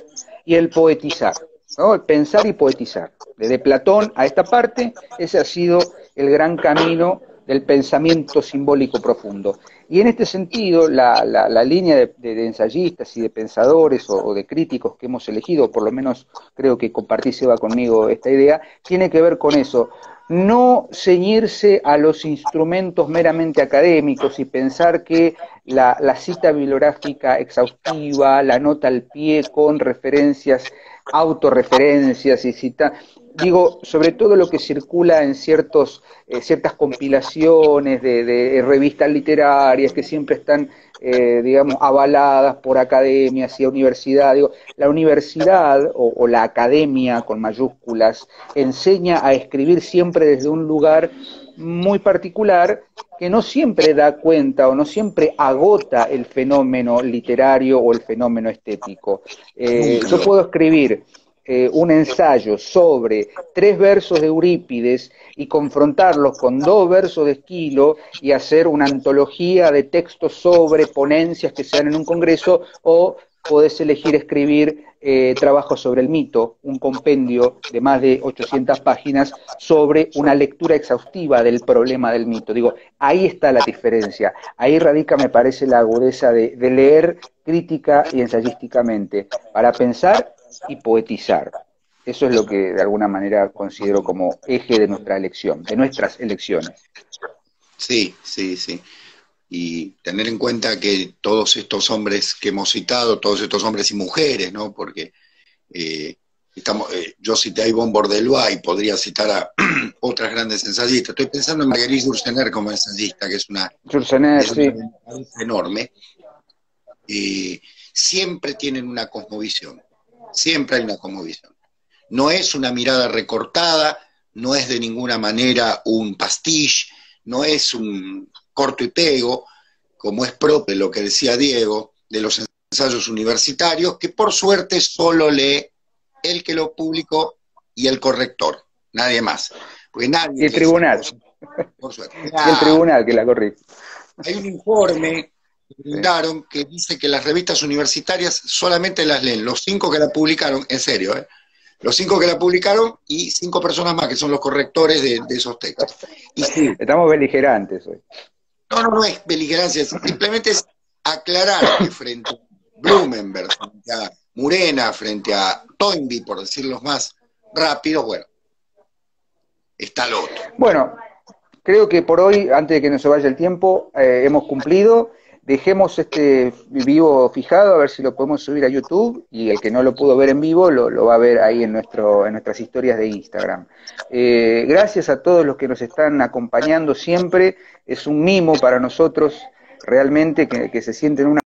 S2: y el poetizar, ¿no? El pensar y poetizar. Desde Platón a esta parte, ese ha sido el gran camino del pensamiento simbólico profundo. Y en este sentido, la línea de ensayistas y de pensadores o de críticos que hemos elegido, por lo menos creo que compartís, Eva, conmigo esta idea, tiene que ver con eso. No ceñirse a los instrumentos meramente académicos y pensar que la cita bibliográfica exhaustiva, la nota al pie con referencias, autorreferencias y cita, digo, sobre todo lo que circula en ciertas compilaciones de revistas literarias que siempre están, digamos, avaladas por academias y universidades. Digo, la universidad o la academia con mayúsculas enseña a escribir siempre desde un lugar muy particular que no siempre da cuenta o no siempre agota el fenómeno literario o el fenómeno estético. Yo puedo escribir un ensayo sobre 3 versos de Eurípides y confrontarlos con 2 versos de Esquilo y hacer una antología de textos sobre ponencias que se dan en un congreso, o podés elegir escribir trabajos sobre el mito, un compendio de más de 800 páginas sobre una lectura exhaustiva del problema del mito. Digo, ahí está la diferencia, ahí radica, me parece, la agudeza de leer crítica y ensayísticamente, para pensar y poetizar. Eso es lo que de alguna manera considero como eje de nuestra elección, de nuestras elecciones.
S1: Sí, sí, sí. Y tener en cuenta que todos estos hombres que hemos citado, todos estos hombres y mujeres, ¿no? Porque yo cité a Yvonne Bourdelois y podría citar a otras grandes ensayistas. Estoy pensando en Marguerite Yourcenar como ensayista, que es una
S2: Sí.
S1: enorme. Siempre tienen una cosmovisión, siempre hay una cosmovisión. No es una mirada recortada, no es de ninguna manera un pastiche, no es un corto y pego, como es propio de lo que decía Diego, de los ensayos universitarios, que por suerte solo lee el que lo publicó y el corrector, nadie más. Porque nadie
S2: y el tribunal.
S1: Por suerte.
S2: Y el tribunal que la corrige.
S1: Hay un informe que brindaron que dice que las revistas universitarias solamente las leen los 5 que la publicaron, en serio, los 5 que la publicaron y 5 personas más, que son los correctores de esos textos. Y sí,
S2: estamos beligerantes hoy.
S1: No es beligerancia, simplemente es aclarar que frente a Blumenberg, frente a Murena, frente a Toynbee, por decirlos más rápido, bueno, está lo otro.
S2: Bueno, creo que por hoy, antes de que nos se vaya el tiempo, hemos cumplido. Dejemos este vivo fijado, a ver si lo podemos subir a YouTube, y el que no lo pudo ver en vivo lo va a ver ahí en nuestras historias de Instagram. Gracias a todos los que nos están acompañando siempre. Es un mimo para nosotros realmente que se sienten una